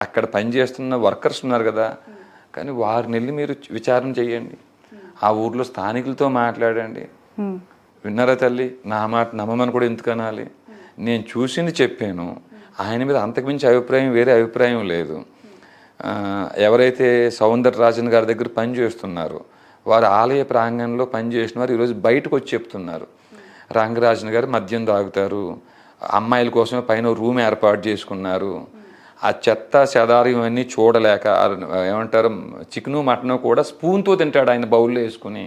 అక్కడ పనిచేస్తున్న వర్కర్స్ ఉన్నారు కదా, కానీ వారిని వెళ్ళి మీరు విచారణ చేయండి. ఆ ఊర్లో స్థానికులతో మాట్లాడండి. విన్నారా తల్లి, నా మాట నమ్మమని కూడా ఎందుకు అనాలి? నేను చూసింది చెప్పాను. ఆయన మీద అంతకుమించి అభిప్రాయం వేరే అభిప్రాయం లేదు. ఎవరైతే సౌందరరాజన్ గారి దగ్గర పని చేస్తున్నారో వారు ఆలయ ప్రాంగణంలో పనిచేసిన వారు ఈరోజు బయటకు వచ్చి చెప్తున్నారు, రంగరాజన్ గారు మద్యం తాగుతారు, అమ్మాయిల కోసమే పైన రూమ్ ఏర్పాటు చేసుకున్నారు, ఆ చెత్త చెదారం ఇవన్నీ చూడలేక ఏమంటారు చికెను మటను కూడా స్పూన్తో తింటాడు ఆయన, బౌల్లో వేసుకుని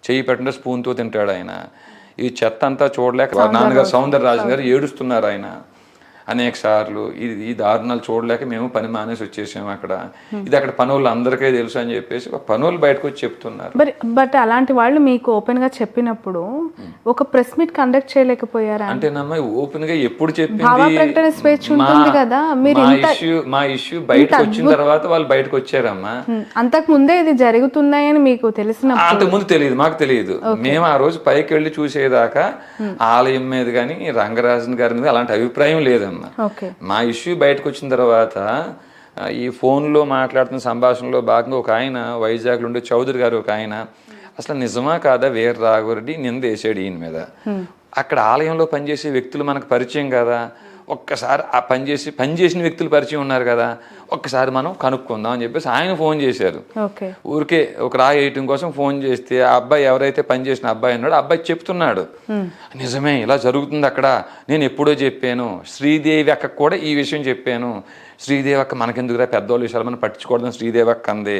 చెయ్యి పెట్టిన స్పూన్తో తింటాడు ఆయన. ఈ చెత్త అంతా చూడలేక నాన్నగారు సౌందరరాజన్ గారు ఏడుస్తున్నారు ఆయన అనేక సార్లు. ఈ దారుణాలు చూడలేక మేము పని మానేసి వచ్చేసాము అక్కడ. ఇది అక్కడ పనులు అందరికీ తెలుసు అని చెప్పేసి పనులు బయటకు వచ్చి చెప్తున్నారు. బట్ అలాంటి వాళ్ళు మీకు ఓపెన్ గా చెప్పినప్పుడు ఒక ప్రెస్ మీట్ కండక్ట్ చేయలేకపోయారా? అంటే నమ్మ ఓపెన్ గా ఎప్పుడు చెప్పింది, మా ఇష్యూ బయటకు వచ్చిన తర్వాత వాళ్ళు బయటకు వచ్చారమ్మా. అంతకు ముందే ఇది జరుగుతున్నాయని మీకు తెలిసిన? అంతకు ముందు తెలియదు, మాకు తెలియదు. మేము ఆ రోజు పైకి వెళ్ళి చూసేదాకా ఆలయం మీద కానీ రంగరాజన్ గారి మీద అలాంటి అభిప్రాయం లేదమ్మా. మా ఇష్యూ బయటకు వచ్చిన తర్వాత ఈ ఫోన్లో మాట్లాడుతున్న సంభాషణలో భాగంగా ఒక ఆయన వైజాగ్లో ఉండే చౌదరి గారు ఒక ఆయన అసలు నిజమా కాదా వీర రాఘవరెడ్డి నిందేశాడు ఈయన మీద. అక్కడ ఆలయంలో పనిచేసే వ్యక్తులు మనకు పరిచయం కదా, ఒక్కసారి ఆ పనిచేసిన వ్యక్తులు పరిచయం ఉన్నారు కదా, ఒక్కసారి మనం కనుక్కుందాం అని చెప్పేసి ఆయన ఫోన్ చేశారు. ఊరికే ఒక రాయి వేయటం కోసం ఫోన్ చేస్తే ఆ అబ్బాయి ఎవరైతే పనిచేసిన అబ్బాయి ఉన్నాడో అబ్బాయి చెప్తున్నాడు, నిజమే ఇలా జరుగుతుంది అక్కడ, నేను ఎప్పుడో చెప్పాను, శ్రీదేవి అక్కకు కూడా ఈ విషయం చెప్పాను, శ్రీదేవి అక్క మనకెందుకురా పెద్దవాళ్ళ విషయాలు మనం పట్టించుకోవడం, శ్రీదేవి అక్క అందే,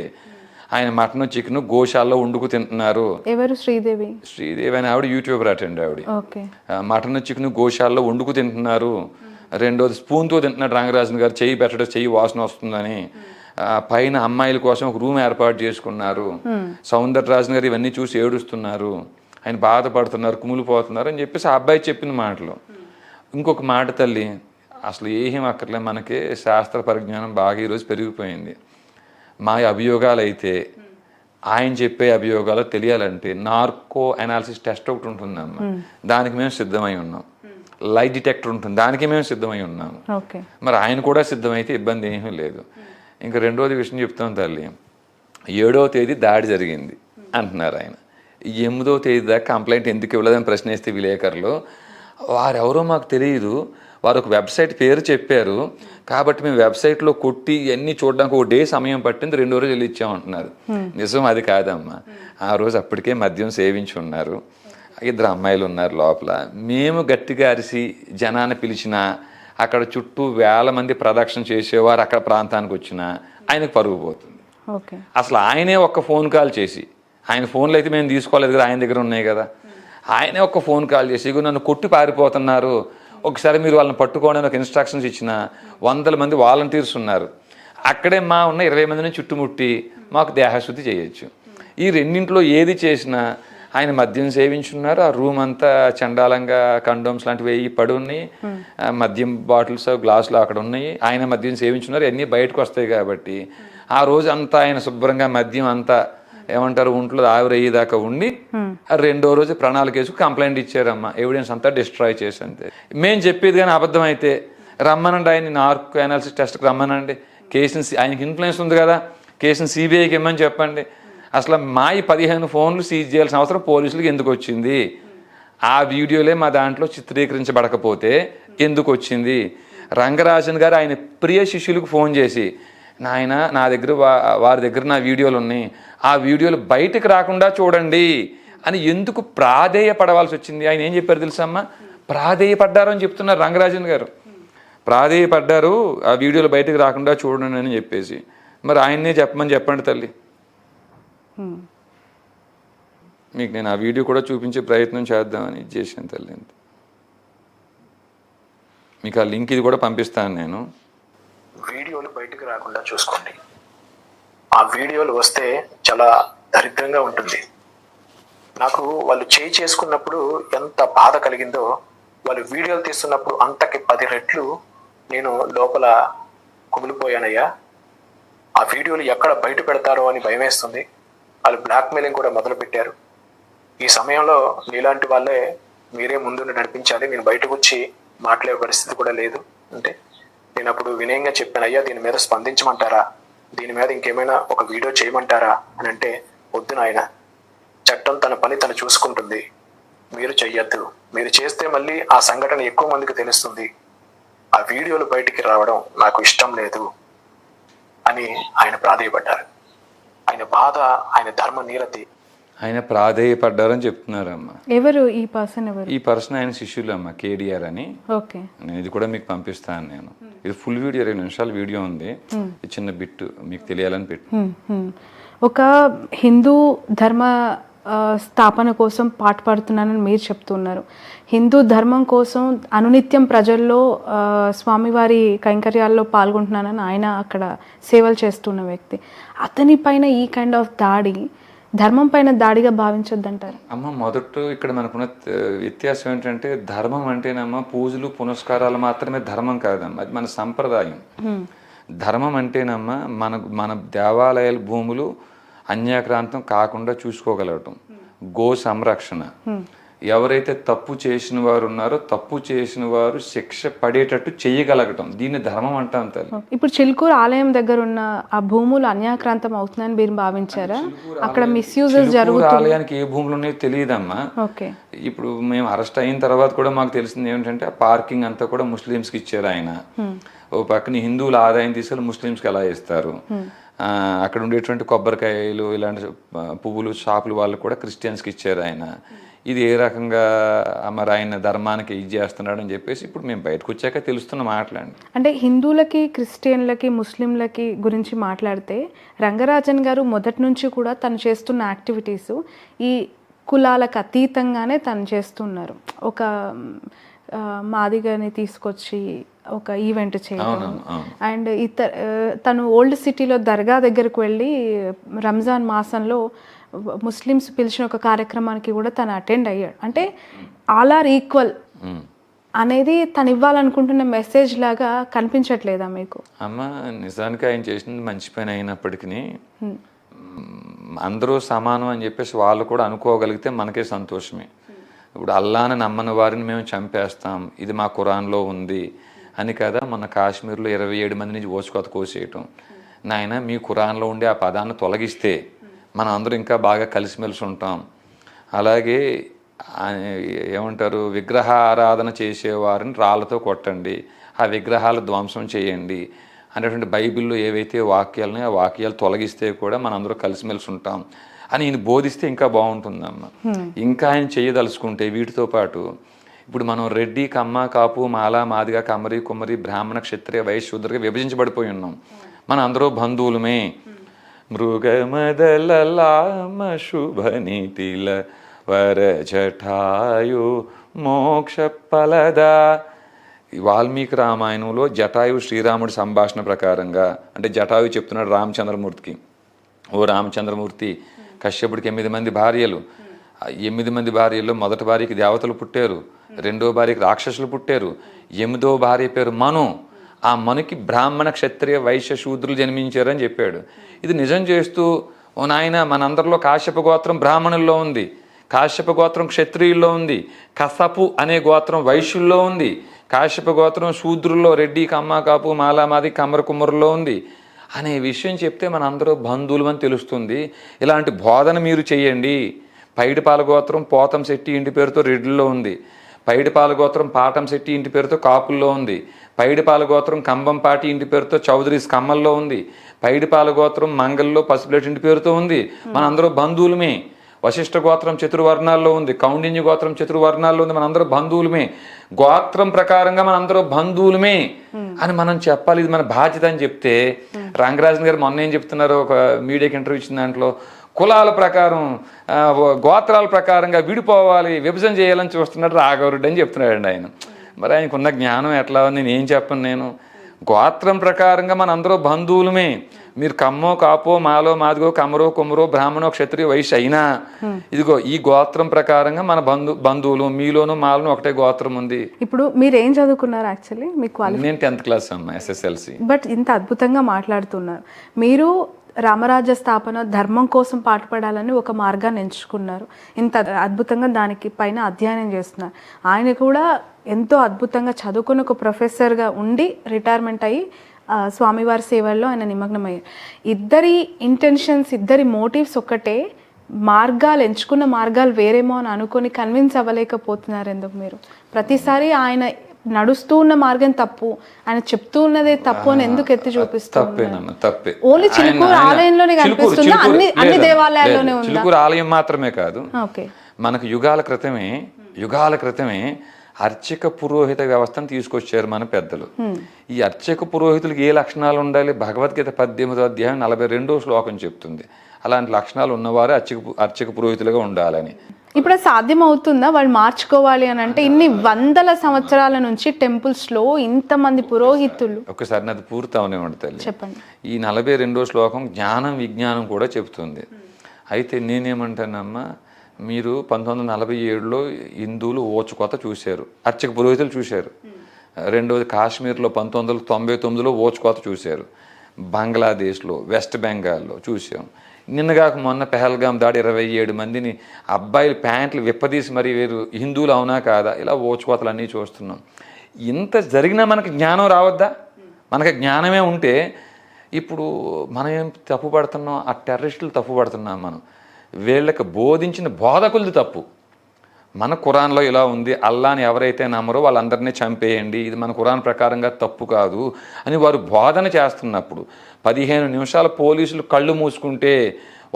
ఆయన మటన్ చికెన్ గోశాలలో వండుకు తింటున్నారు. ఎవరు శ్రీదేవి? శ్రీదేవి అని ఆవిడ యూట్యూబర్ అటెండ్ ఆవిడ. మటన్ చికెన్ గోశాలలో వండుకు తింటున్నారు. రెండోది స్పూన్తో తింటున్నాడు రంగరాజన్ గారు, చెయ్యి పెట్టడం చెయ్యి వాసన వస్తుందని. పైన అమ్మాయిల కోసం ఒక రూమ్ ఏర్పాటు చేసుకున్నారు. సౌందరరాజన్ గారు ఇవన్నీ చూసి ఏడుస్తున్నారు, ఆయన బాధపడుతున్నారు, కుమిలిపోతున్నారు అని చెప్పేసి ఆ అబ్బాయి చెప్పిన మాటలు. ఇంకొక మాట తల్లి, అసలు ఏం అక్కర్లే, మనకి శాస్త్ర పరిజ్ఞానం బాగా ఈరోజు పెరిగిపోయింది. మా అభియోగాలు అయితే ఆయన చెప్పే అభియోగాలు తెలియాలంటే నార్కో అనాలిసిస్ టెస్ట్ ఒకటి ఉంటుందమ్మా, దానికి మేము సిద్ధమై ఉన్నాం. లైట్ డిటెక్టర్ ఉంటుంది, దానికి మేము సిద్ధమై ఉన్నాము. మరి ఆయన కూడా సిద్ధమైతే ఇబ్బంది ఏమీ లేదు. ఇంకా రెండోది విషయం చెప్తాం తల్లి, 7వ తేదీ దాడి జరిగింది అంటున్నారు ఆయన, 8వ తేదీ దాకా కంప్లైంట్ ఎందుకు ఇవ్వలేదని ప్రశ్నిస్తే విలేకరులు, వారెవరో మాకు తెలియదు, వారు ఒక వెబ్సైట్ పేరు చెప్పారు కాబట్టి మేము వెబ్సైట్లో కొట్టి ఇవన్నీ చూడడానికి ఒక డే సమయం పట్టింది, 2వ రోజు వెళ్ళి ఇచ్చామంటున్నారు. నిజం అది కాదమ్మా. ఆ రోజు అప్పటికే మద్యం సేవించి ఉన్నారు, 2 అమ్మాయిలు ఉన్నారు లోపల. మేము గట్టిగా అరిసి జనాన్ని పిలిచినా, అక్కడ చుట్టూ వేల మంది ప్రదక్షిణ చేసేవారు అక్కడ ప్రాంతానికి వచ్చినా ఆయనకు పరుగు పోతుంది. అసలు ఆయనే ఒక్క ఫోన్ కాల్ చేసి, ఆయన ఫోన్లు అయితే మేము తీసుకోలేదు కదా, ఆయన దగ్గర ఉన్నాయి కదా, ఆయనే ఒక్క ఫోన్ కాల్ చేసి ఇగో నన్ను కొట్టి పారిపోతున్నారు, ఒకసారి మీరు వాళ్ళని పట్టుకోవడానికి ఒక ఇన్స్ట్రక్షన్స్ ఇచ్చిన 100 మంది వాలంటీర్స్ ఉన్నారు, అక్కడే మా ఉన్న 20 మందిని చుట్టుముట్టి మాకు దేహశుద్ధి చేయొచ్చు. ఈ రెండింటిలో ఏది చేసినా ఆయన మద్యం సేవించున్నారు. ఆ రూమ్ అంతా చండాలంగా కండోమ్స్ లాంటివి వేయి పడి ఉన్నాయి, మద్యం బాటిల్స్ గ్లాసులు అక్కడ ఉన్నాయి, ఆయన మద్యం సేవించున్నారు, అన్నీ బయటకు వస్తాయి. కాబట్టి ఆ రోజు అంతా ఆయన శుభ్రంగా మద్యం అంతా ఏమంటారు ఒంట్లో ఆవిరయ్యేదాకా ఉండి 2వ రోజు ప్రణాళిక వేసుకు కంప్లైంట్ ఇచ్చారమ్మా, ఎవిడెన్స్ అంతా డిస్ట్రాయ్ చేసి. అంతే మేము చెప్పేది కానీ అబద్ధం అయితే రమ్మనండి, ఆయన నార్కో అనాలిసిస్ టెస్ట్కి రమ్మనండి, కేసుని ఆయనకి ఇన్ఫ్లుయెన్స్ ఉంది కదా, కేసుని సిబిఐకి ఇమ్మని చెప్పండి. అసలు మా ఈ 15 ఫోన్లు సీజ్ చేయాల్సిన అవసరం పోలీసులకు ఎందుకు వచ్చింది? ఆ వీడియోలే మా దాంట్లో చిత్రీకరించబడకపోతే ఎందుకు వచ్చింది? రంగరాజన్ గారు ఆయన ప్రియ శిష్యులకు ఫోన్ చేసి, నాయన నా దగ్గర వారి దగ్గర నా వీడియోలు ఉన్నాయి, ఆ వీడియోలు బయటకు రాకుండా చూడండి అని ఎందుకు ప్రాధేయపడవలసి వచ్చింది? ఆయన ఏం చెప్పారు తెలుసమ్మా, ప్రాధేయపడ్డారు అని చెప్తున్నారు రంగరాజన్ గారు, ప్రాధేయపడ్డారు ఆ వీడియోలు బయటకు రాకుండా చూడండి అని చెప్పేసి. మరి ఆయన్నే చెప్పండి తల్లి. మీకు నేను ఆ వీడియో కూడా చూపించే ప్రయత్నం చేద్దామని చేశాను తల్లి. మీకు ఆ లింక్ ఇది కూడా పంపిస్తాను నేను. వీడియోలు బయటకు రాకుండా చూసుకోండి. ఆ వీడియోలు వస్తే చాలా దరిద్రంగా ఉంటుంది. నాకు వాళ్ళు చేసుకున్నప్పుడు ఎంత బాధ కలిగిందో, వాళ్ళు వీడియోలు తీస్తున్నప్పుడు అంతకి 10 రెట్లు నేను లోపల కుమిలిపోయానయ్యా. ఆ వీడియోలు ఎక్కడ బయట పెడతారో అని భయమేస్తుంది. వాళ్ళు బ్లాక్మెయిలింగ్ కూడా మొదలు పెట్టారు. ఈ సమయంలో నీలాంటి వాళ్ళే మీరే ముందు నడిపించాలి, నేను బయటకు వచ్చి మాట్లాడే పరిస్థితి కూడా లేదు. అంటే నేను అప్పుడు వినయంగా చెప్పాను, అయ్యా దీని మీద స్పందించమంటారా, దీని మీద ఇంకేమైనా ఒక వీడియో చేయమంటారా అని అంటే, వద్దు నాయన, చట్టం తన పని తను చూసుకుంటుంది, మీరు చెయ్యొద్దు, మీరు చేస్తే మళ్ళీ ఆ సంఘటన ఎక్కువ మందికి తెలుస్తుంది, ఆ వీడియోలు బయటికి రావడం నాకు ఇష్టం లేదు అని ఆయన ప్రాధేయపడ్డారు. ఆయన బాధ, ఆయన ధర్మ నీరతి. ఆయన ప్రాధేయపడ్డారని చెప్తున్నారమ్మా. ఎవరు ఈ పర్సన్? ఎవరు ఈ పర్సన్? ఆయన శిష్యులు అమ్మ, కేడిఆర్ అని. ఓకే, నేను ఇది కూడా మీకు పంపిస్తాను. నేను ఇది ఫుల్ వీడియో, 2 నిమిషాల వీడియో ఉంది. ఈ చిన్న బిట్ మీకు తెలియాలని పెట్టి. ఒక హిందూ ధర్మ స్థాపన కోసం పాటుపడుతున్నానని మీరు చెప్తున్నారు. హిందూ ధర్మం కోసం అనునిత్యం ప్రజల్లో స్వామివారి కైంకర్యాల్లో పాల్గొంటున్నానని ఆయన అక్కడ సేవలు చేస్తున్న వ్యక్తి. అతని పైన ఈ కైండ్ ఆఫ్ దాడి ధర్మం పైన దాడిగా భావించొద్దంటారు? అమ్మ, మొదట ఇక్కడ మనకున్న వ్యత్యాసం ఏంటంటే, ధర్మం అంటేనమ్మా పూజలు పునస్కారాలు మాత్రమే ధర్మం కాదమ్మా, అది మన సంప్రదాయం. ధర్మం అంటేనమ్మా మన దేవాలయాల భూములు అన్యాక్రాంతం కాకుండా చూసుకోగలగటం, గో సంరక్షణ. ఎవరైతే తప్పు చేసిన వారు ఉన్నారో తప్పు చేసిన వారు శిక్ష పడేటట్టు చేయగలగటం, దీన్ని ధర్మం అంటాం తల్లి. ఇప్పుడు చిలుకూరు ఆలయం దగ్గర ఉన్న ఆ భూములు అన్యాక్రాంతం అవుతుందని మీరు భావించారా? అక్కడ మిస్యూజెస్ జరుగుతుంది. ఆలయానికి ఏ భూములు ఉన్నాయో తెలియదమ్మా. ఓకే, ఇప్పుడు మేము అరెస్ట్ అయిన తర్వాత కూడా మాకు తెలిసింది ఏంటంటే, ఆ పార్కింగ్ అంతా కూడా ముస్లిమ్స్కి ఇచ్చారు ఆయన. ఓ పక్కన హిందువుల ఆదాయం తీసుకెళ్ళి ముస్లిమ్స్కి ఎలా ఇస్తారు. అక్కడ ఉండేటువంటి కొబ్బరికాయలు ఇలాంటి పువ్వులు షాపులు వాళ్ళు కూడా క్రిస్టియన్స్కి ఇచ్చారు ఆయన. ఇది ఏ రకంగా మరి ఆయన ధర్మానికి ఇది చేస్తున్నాడు అని చెప్పేసి ఇప్పుడు మేము బయటకు వచ్చాక తెలుస్తున్న మాట్లాడండి. అంటే హిందువులకి, క్రిస్టియన్లకి, ముస్లింలకి గురించి మాట్లాడితే, రంగరాజన్ గారు మొదటి నుంచి కూడా తను చేస్తున్న యాక్టివిటీస్ ఈ కులాలకు అతీతంగానే తను చేస్తున్నారు. ఒక మాదిగని తీసుకొచ్చి ఒక ఈవెంట్ చేయడం, అండ్ తను ఓల్డ్ సిటీలో దర్గా దగ్గరకు వెళ్ళి రంజాన్ మాసంలో ముస్లిమ్స్ పిలిచిన ఒక కార్యక్రమానికి కూడా తను అటెండ్ అయ్యాడు. అంటే ఆల్ ఆర్ ఈక్వల్ అనేది తను ఇవ్వాలనుకుంటున్న మెసేజ్ లాగా కనిపించట్లేదా మీకు? అమ్మ, నిజానికి ఆయన చేసింది మంచి పని అయినప్పటికీ అందరూ సమానం అని చెప్పేసి వాళ్ళు కూడా అనుకోగలిగితే మనకే సంతోషమే. ఇప్పుడు అల్లాని నమ్మని వారిని మేము చంపేస్తాం, ఇది మా ఖురాన్లో ఉంది అని కదా మన కాశ్మీర్లో 27 మంది నుంచి ఓచుకోత కోసేయటం. నాయన, మీ ఖురాన్లో ఉండే ఆ పదాన్ని తొలగిస్తే మనం అందరూ ఇంకా బాగా కలిసిమెలిసి ఉంటాం. అలాగే ఏమంటారు, విగ్రహ ఆరాధన చేసేవారిని రాళ్ళతో కొట్టండి, ఆ విగ్రహాలు ధ్వంసం చేయండి అనేటువంటి బైబిల్లో ఏవైతే వాక్యాలని ఆ వాక్యాలు తొలగిస్తే కూడా మనం అందరూ కలిసిమెలిసి ఉంటాం అని ఈయన బోధిస్తే ఇంకా బాగుంటుందమ్మ. ఇంకా ఆయన చేయదలుచుకుంటే వీటితో పాటు ఇప్పుడు మనం రెడ్డి, కమ్మ, కాపు, మాల, మాదిగ, కమ్మరి, కుమ్మరి, బ్రాహ్మణ, క్షత్రియ, వైశ్య, శూద్రగా విభజించబడిపోయి ఉన్నాం. మన అందరూ బంధువులమే. మృగమదలామ శుభనిటిల వరజటాయు మోక్ష ఫలదా. వాల్మీకి రామాయణంలో జటాయు శ్రీరాముడి సంభాషణ ప్రకారంగా, అంటే జటాయు చెప్తున్నాడు రామచంద్రమూర్తికి, ఓ రామచంద్రమూర్తి, కశ్యపుడికి 8 మంది భార్యలు. 8 మంది భార్యల్లో మొదటి భార్యకి దేవతలు పుట్టారు, రెండో భార్యకి రాక్షసులు పుట్టారు, 8వ భార్య పేరు మను. ఆ మనుకి బ్రాహ్మణ, క్షత్రియ, వైశ్య, శూద్రులు జన్మించారు అని చెప్పాడు. ఇది నిజం చేస్తూ, ఓ నాయన, మనందరిలో కాశ్యప గోత్రం బ్రాహ్మణుల్లో ఉంది, కాశ్యప గోత్రం క్షత్రియుల్లో ఉంది, కసపు అనే గోత్రం వైశ్యుల్లో ఉంది, కాశ్యప గోత్రం శూద్రుల్లో రెడ్డి, కమ్మ, కాపు, మాలామాది, కమ్మర, కుమ్మరుల్లో ఉంది అనే విషయం చెప్తే మనందరూ బంధువులు అని తెలుస్తుంది. ఇలాంటి బోధన మీరు చేయండి. పైడిపాల గోత్రం పోతం శెట్టి ఇంటి పేరుతో రెడ్డిలో ఉంది, పైడిపాల గోత్రం పాటం శెట్టి ఇంటి పేరుతో కాపుల్లో ఉంది, పైడిపాల గోత్రం కంబంపాటి ఇంటి పేరుతో చౌదరీస్ కమ్మల్లో ఉంది, పైడిపాల గోత్రం మంగల్లో పసుపులేటి ఇంటి పేరుతో ఉంది. మనందరూ బంధువులమే. వశిష్ఠ గోత్రం చతుర్వర్ణాల్లో ఉంది, కౌండిన్య గోత్రం చతుర్వర్ణాల్లో ఉంది, మనందరూ బంధువులమే. గోత్రం ప్రకారంగా మనందరూ బంధువులమే అని మనం చెప్పాలి, ఇది మన బాధ్యత అని చెప్తే, రంగరాజన్ గారు మొన్న ఏం చెప్తున్నారు, ఒక మీడియాకి ఇంటర్వ్యూ ఇచ్చిన దాంట్లో, కులాల ప్రకారం, గోత్రాల ప్రకారంగా విడిపోవాలి, విభజన చేయాలని చూస్తున్నాడు రాఘవరెడ్డి అని చెప్తున్నాడండి ఆయన. మరి ఆయనకున్న జ్ఞానం ఎట్లా, నేను ఏం చెప్పను. నేను గోత్రం ప్రకారంగా మన అందరూ బంధువులమే. మీరు కమ్మో, కాపో, మాలో, మాదిగో, కమ్మరో, కుమ్మరో, బ్రాహ్మణో, క్షత్రియ, వైశ్య అయినా ఇదిగో ఈ గోత్రం ప్రకారంగా మన బంధువులు, మీలోను మాలోను ఒకటే గోత్రం ఉంది. ఇప్పుడు మీరు ఏం చదువుకున్నారు యాక్చువల్లీ? మీకు నేను 10th క్లాస్ అమ్మా, SSLC. బట్ ఇంత అద్భుతంగా మాట్లాడుతున్నారు. మీరు రామరాజ్య స్థాపన ధర్మం కోసం పాటుపడాలని ఒక మార్గాన్ని ఎంచుకున్నారు, ఇంత అద్భుతంగా దానికి పైన అధ్యయనం చేస్తున్నారు. ఆయన కూడా ఎంతో అద్భుతంగా చదువుకుని ఒక ప్రొఫెసర్గా ఉండి రిటైర్మెంట్ అయ్యి స్వామివారి సేవల్లో ఆయన నిమగ్నమయ్యారు. ఇద్దరి ఇంటెన్షన్స్, ఇద్దరి మోటివ్స్ ఒక్కటే, ఎంచుకున్న మార్గాలు వేరేమో అని అనుకొని కన్విన్స్ అవ్వలేకపోతున్నారు ఎందుకు మీరు? ప్రతిసారి ఆయన నడుస్తూ ఉన్న మార్గం తప్పు, ఆయన చెప్తూ ఉన్నదే తప్పు అని ఎందుకు ఎత్తి చూపిస్తున్నారు? ఓన్లీ చిలుకూరు ఆలయంలోనే కనిపిస్తుందా? అన్ని దేవాలయాల్లోనే ఉందా? చిలుకూరు ఆలయం మాత్రమే కాదు, మనకు యుగాల క్రితమే అర్చక పురోహిత వ్యవస్థను తీసుకొచ్చారు మన పెద్దలు. ఈ అర్చక పురోహితులకు ఏ లక్షణాలు ఉండాలి? భగవద్గీత 18వ అధ్యాయం 42వ శ్లోకం చెప్తుంది. అలాంటి లక్షణాలు ఉన్నవారు అర్చక పురోహితులుగా ఉండాలని. ఇప్పుడు సాధ్యం అవుతుందా వాళ్ళు మార్చుకోవాలి అని అంటే? ఇన్ని వందల సంవత్సరాల నుంచి టెంపుల్స్లో ఇంతమంది పురోహితులు. ఒకసారి నాది పూర్తి అవనివ్వండి తల్లి, చెప్పండి. ఈ 42వ శ్లోకం జ్ఞానం విజ్ఞానం కూడా చెప్తుంది. అయితే నేనేమంటానమ్మా, మీరు 1947లో హిందువులు ఓచుకోత చూశారు, అర్చక పురోహితులు చూశారు. రెండవది కాశ్మీర్లో 1999లో ఓచుకోత చూశారు. బంగ్లాదేశ్లో, వెస్ట్ బెంగాల్లో చూసాం. నిన్నగాక మొన్న పెహల్గాం దాడి 27 మందిని అబ్బాయిలు ప్యాంట్లు విప్పదీసి మరి వీరు హిందువులు అవునా కాదా, ఇలా ఓచుకోతలు అన్నీ చూస్తున్నాం. ఇంత జరిగినా మనకి జ్ఞానం రావద్దా? మనకి జ్ఞానమే ఉంటే ఇప్పుడు మనం ఏం తప్పు పడుతున్నాం? ఆ టెర్రరిస్టులు తప్పు పడుతున్నాం. మనం వీళ్ళకి బోధించిన బోధకులది తప్పు. మన ఖురాన్లో ఇలా ఉంది, అల్లాని ఎవరైతే నమ్మరో వాళ్ళందరినీ చంపేయండి, ఇది మన ఖురాన్ ప్రకారంగా తప్పు కాదు అని వారు బోధన చేస్తున్నప్పుడు 15 నిమిషాల పోలీసులు కళ్ళు మూసుకుంటే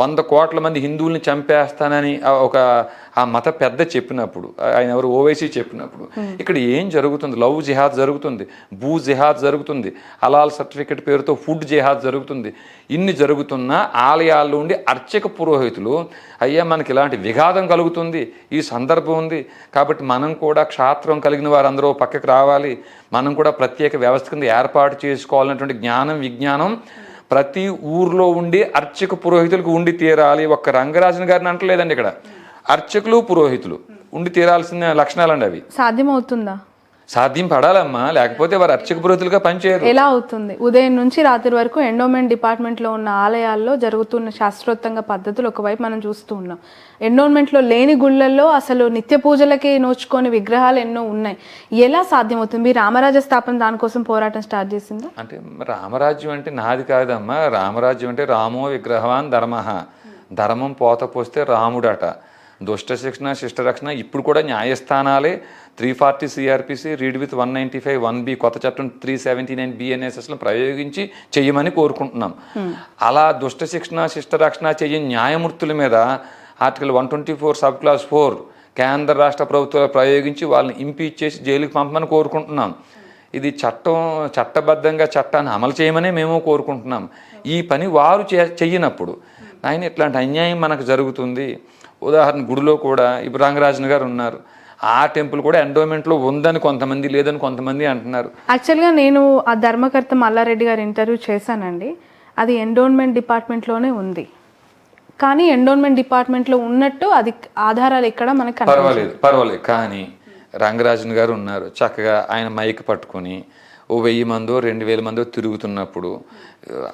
100 కోట్ల మంది హిందువుల్ని చంపేస్తానని ఆ మత పెద్ద చెప్పినప్పుడు, ఆయన ఎవరు ఓవైసీ చెప్పినప్పుడు, ఇక్కడ ఏం జరుగుతుంది? లవ్ జిహాద్ జరుగుతుంది, భూ జిహాద్ జరుగుతుంది, హలాల్ సర్టిఫికెట్ పేరుతో ఫుడ్ జిహాద్ జరుగుతుంది. ఇన్ని జరుగుతున్న ఆలయాల్లో ఉండి అర్చక పురోహితులు, అయ్యా మనకి ఇలాంటి విఘాతం కలుగుతుంది, ఈ సందర్భం ఉంది కాబట్టి మనం కూడా క్షాత్రం కలిగిన వారందరూ పక్కకు రావాలి, మనం కూడా ప్రత్యేక వ్యవస్థ కింద ఏర్పాటు చేసుకోవాలన్నటువంటి జ్ఞానం విజ్ఞానం ప్రతి ఊర్లో ఉండి అర్చక పురోహితులకు ఉండి తీరాలి. ఒక్క రంగరాజన్ గారిని అంటలేదండి, ఇక్కడ అర్చకులు పురోహితులు ఉండి తీరాల్సిన లక్షణాలండి అవి. సాధ్యమవుతుందా? సాధ్యం పడాలమ్మా, లేకపోతే వారు అర్చక పురోహితులుగా పనిచేయరు. ఎలా అవుతుంది? ఉదయం నుంచి రాత్రి వరకు ఎండోమెంట్ డిపార్ట్మెంట్లో ఉన్న ఆలయాల్లో జరుగుతున్న శాస్త్రోక్తంగా పద్ధతులు ఒకవైపు మనం చూస్తూ ఉన్నాం. ఎండోమెంట్లో లేని గుళ్ళల్లో అసలు నిత్య పూజలకి నోచుకొని విగ్రహాలు ఎన్నో ఉన్నాయి. ఎలా సాధ్యమవుతుంది? మీ రామరాజ్య స్థాపన దానికోసం పోరాటం స్టార్ట్ చేసిందా? అంటే రామరాజ్యం అంటే నాది కాదమ్మా, రామరాజ్యం అంటే రామో విగ్రహవాన్ ధర్మః, ధర్మం పోతే రాముడట. దుష్ట శిక్షణ శిష్ట రక్షణ ఇప్పుడు కూడా న్యాయస్థానాలే 340 సిఆర్పిసి రీడ్ విత్ 195 1B కొత్త చట్టం 379 బిఎన్ఎస్ఎస్లో ప్రయోగించి చెయ్యమని కోరుకుంటున్నాం. అలా దుష్ట శిక్షణ శిష్ట రక్షణ చెయ్యని న్యాయమూర్తుల మీద ఆర్టికల్ 124 సబ్ క్లాస్ 4 కేంద్ర రాష్ట్ర ప్రభుత్వాలు ప్రయోగించి వాళ్ళని ఇంపీచ్ చేసి జైలుకి పంపమని కోరుకుంటున్నాం. ఇది చట్టబద్ధంగా చట్టాన్ని అమలు చేయమని మేము కోరుకుంటున్నాం. ఈ పని వారు చెయ్యనప్పుడు ఆయన ఇట్లాంటి అన్యాయం మనకు జరుగుతుంది. ఉదాహరణ గుడిలో కూడా ఇప్పుడు రంగరాజన్ గారు ఉన్నారు, ఆ టెంపుల్ కూడా ఎండోమెంట్లో ఉందని కొంతమంది, లేదని కొంతమంది అంటున్నారు. యాక్చువల్గా నేను ఆ ధర్మకర్త మల్లారెడ్డి గారు ఇంటర్వ్యూ చేశానండి. అది ఎండోన్మెంట్ డిపార్ట్మెంట్లోనే ఉంది, కానీ ఎండోన్మెంట్ డిపార్ట్మెంట్లో ఉన్నట్టు అది ఆధారాలు ఎక్కడ మనకు పర్వాలేదు. కానీ రంగరాజన్ గారు ఉన్నారు, చక్కగా ఆయన మైక్ పట్టుకొని 1000 మందో 2000 మందో తిరుగుతున్నప్పుడు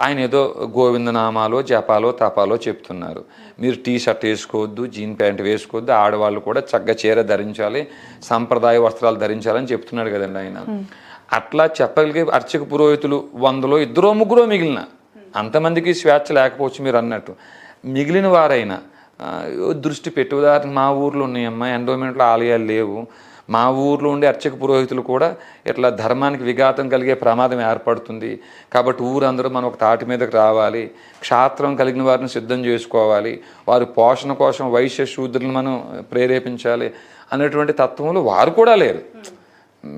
ఆయన ఏదో గోవిందనామాలో జపాలో తపాలో చెప్తున్నారు. మీరు టీ షర్ట్ వేసుకోవద్దు, జీన్ ప్యాంట్ వేసుకోవద్దు, ఆడవాళ్ళు కూడా చక్కగా చీర ధరించాలి, సంప్రదాయ వస్త్రాలు ధరించాలని చెప్తున్నాడు కదండి ఆయన. అట్లా చెప్పగలిగే అర్చక పురోహితులు 100లో 2 3 మిగిలిన, అంతమందికి స్వేచ్ఛ లేకపోవచ్చు మీరు అన్నట్టు, మిగిలిన వారైనా దృష్టి పెట్టి, ఉదాహరణ మా ఊర్లో ఉన్నాయమ్మా ఎండోమెంట్లో ఆలయాలు లేవు, మా ఊర్లో ఉండే అర్చక పురోహితులు కూడా ఇట్లా ధర్మానికి విఘాతం కలిగే ప్రమాదం ఏర్పడుతుంది కాబట్టి ఊరందరూ మనం ఒక తాటి మీదకి రావాలి, క్షాత్రం కలిగిన వారిని సిద్ధం చేసుకోవాలి, వారి పోషణ కోసం వైశ్య శూద్రులను మనం ప్రేరేపించాలి అనేటువంటి తత్వంలో వారు కూడా లేరు.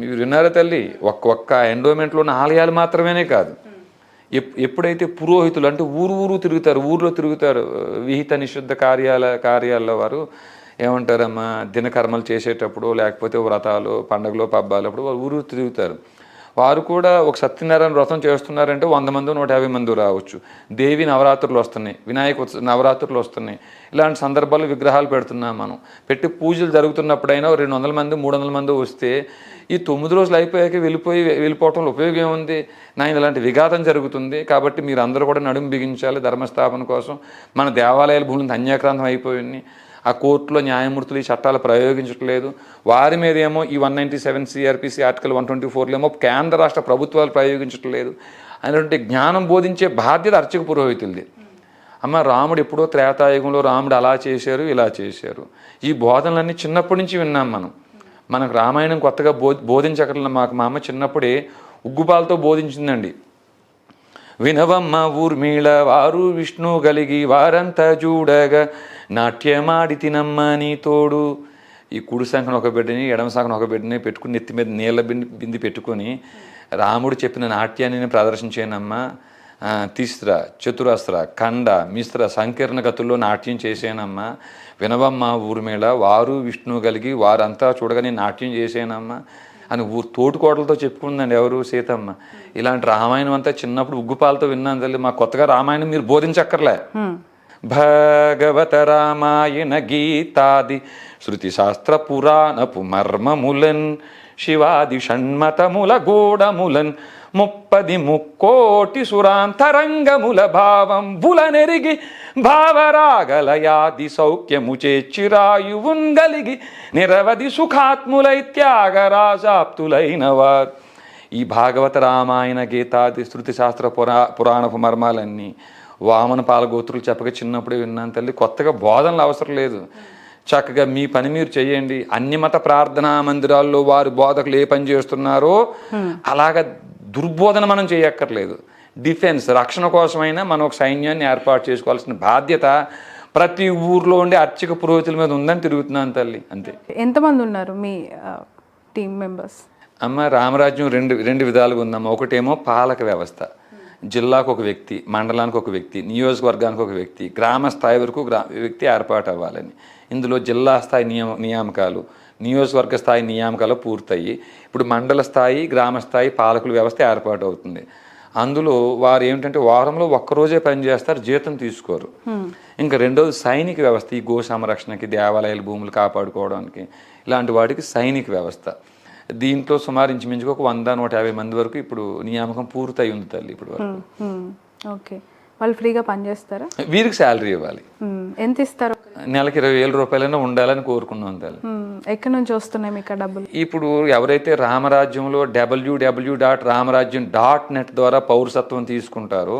మీరు విన్నారా తల్లి? ఒక్క ఎండోమెంట్లో ఉన్న ఆలయాలు మాత్రమేనే కాదు, ఎప్పుడైతే పురోహితులు అంటే ఊరు తిరుగుతారు, ఊర్లో తిరుగుతారు, విహిత నిషిద్ధ కార్యాల్లో వారు ఏమంటారమ్మా, దినకర్మలు చేసేటప్పుడు లేకపోతే వ్రతాలు పండుగలు పబ్బాలు అప్పుడు వారు ఊరు తిరుగుతారు. వారు కూడా ఒక సత్యనారాయణ వ్రతం చేస్తున్నారంటే 100 మంది 150 మంది రావచ్చు. దేవి నవరాత్రులు వస్తున్నాయి, వినాయక నవరాత్రులు వస్తున్నాయి, ఇలాంటి సందర్భాల్లో విగ్రహాలు పెడుతున్నాం. మనం పెట్టి పూజలు జరుగుతున్నప్పుడైనా 200 మంది 300 మంది వస్తే ఈ 9 రోజులు అయిపోయాక వెళ్ళిపోవటంలో ఉపయోగం ఏముంది? నాయన ఇలాంటి విఘాతం జరుగుతుంది కాబట్టి మీరు అందరూ కూడా నడుము బిగించాలి ధర్మస్థాపన కోసం. మన దేవాలయాల భూములు అన్యాక్రాంతం అయిపోయింది. ఆ కోర్టులో న్యాయమూర్తులు ఈ చట్టాలు ప్రయోగించట్లేదు. వారి మీద ఏమో ఈ 197 సిఆర్పిసి ఆర్టికల్ 124లో ఏమో కేంద్ర రాష్ట్ర ప్రభుత్వాలు ప్రయోగించట్లేదు అనేటువంటి జ్ఞానం బోధించే బాధ్యత అర్చక పురోహితులది. అమ్మ, రాముడు ఎప్పుడో త్రేతాయుగంలో రాముడు అలా చేశారు, ఇలా చేశారు. ఈ బోధనలన్నీ చిన్నప్పటి నుంచి విన్నాం మనం. మనకు రామాయణం కొత్తగా బోధించగల మా అమ్మ చిన్నప్పుడే ఉగ్గుపాలతో బోధించిందండి. వినవమ్మ ఊర్మిళ వారు విష్ణు కలిగి వారంతా చూడగా నాట్యమాడి తినమ్మ నీ తోడు. ఈ కుడి సంఖన ఒక బిడ్డని ఎడమ సంఖన ఒక బిడ్డని పెట్టుకుని నెత్తి మీద నీళ్ళ బింది పెట్టుకొని రాముడు చెప్పిన నాట్యాన్ని నేను ప్రదర్శించానమ్మా. తిస్ర, చతురస్ర, ఖండ, మిశ్ర, సంకీర్ణ గతుల్లో నాట్యం చేశానమ్మా. వినవమ్మ ఊర్మిళ వారు విష్ణు కలిగి వారంతా చూడగా నేను నాట్యం చేశానమ్మా అని తోటికోటలతో చెప్పుకుందండి ఎవరు? సీతమ్మ. ఇలాంటి రామాయణం అంతా చిన్నప్పుడు ఉగ్గుపాలతో విన్నాను తల్లి. మా కొత్తగా రామాయణం మీరు బోధించక్కర్లే. భగవత రామాయణ గీతాది శృతి శాస్త్ర పురాణపు మర్మములన్ శివాది షణ్మతముల గూఢములన్ 30 సురాంతరంగముల భావం బులనెరిగి భావరాగలయాది సౌఖ్యము చేచిరాయువున్ గలిగి నిరవధి సుఖాత్ములై త్యాగరాజాప్తులైన వారు. ఈ భాగవత రామాయణ గీతాది శృతి శాస్త్ర పురాణపు మర్మాలన్నీ వామన పాలగోత్రులు చెప్పక చిన్నప్పుడే విన్నాను తల్లి. కొత్తగా బోధనలు అవసరం లేదు. చక్కగా మీ పని మీరు చేయండి. అన్యమత ప్రార్థనా మందిరాల్లో వారి బోధకులు ఏ పని చేస్తున్నారో అలాగా దుర్బోధన మనం చేయక్కర్లేదు. డిఫెన్స్, రక్షణ కోసమైనా మనం ఒక సైన్యాన్ని ఏర్పాటు చేసుకోవాల్సిన బాధ్యత ప్రతి ఊర్లో ఉండే అర్చక పురోహితుల మీద ఉందని తిరుగుతున్నాను తల్లి. అంతే. ఎంతమంది ఉన్నారు మీ టీం మెంబర్స్? అమ్మ, రామరాజ్యం రెండు విధాలుగా ఉందమ్మ. ఒకటేమో పాలక వ్యవస్థ. జిల్లాకు ఒక వ్యక్తి, మండలానికి ఒక వ్యక్తి, నియోజకవర్గానికి ఒక వ్యక్తి, గ్రామ స్థాయి వరకు వ్యక్తి ఏర్పాటు అవ్వాలని. ఇందులో జిల్లా స్థాయి నియామకాలు, నియోజకవర్గ స్థాయి నియామకాలు పూర్తయి ఇప్పుడు మండల స్థాయి, గ్రామ స్థాయి పాలకుల వ్యవస్థ ఏర్పాటు అవుతుంది. అందులో వారు ఏమిటంటే వారంలో ఒక్కరోజే పనిచేస్తారు, జీతం తీసుకోరు. ఇంకా రెండోది సైనిక వ్యవస్థ. ఈ గో సంరక్షణకి, దేవాలయాల భూములు కాపాడుకోవడానికి, ఇలాంటి వాటికి సైనిక వ్యవస్థ. దీంట్లో సుమారు ఇంచుమించుగా ఒక 100-150 మంది వరకు ఇప్పుడు నియామకం పూర్తయి ఉంది తల్లి ఇప్పుడు వరకు. ఓకే. వాళ్ళు ఫ్రీగా పనిచేస్తారా? వీరికి శాలరీ ఇవ్వాలి. ఎంత ఇస్తారు? నెలకి 20,000 రూపాయలైనా ఉండాలని కోరుకున్నాం తల్లి. ఎక్కడి నుంచి వస్తున్నాయి మీకు డబ్బులు? ఇప్పుడు ఎవరైతే రామరాజ్యంలో www.ramarajyam.net ద్వారా పౌరసత్వం తీసుకుంటారో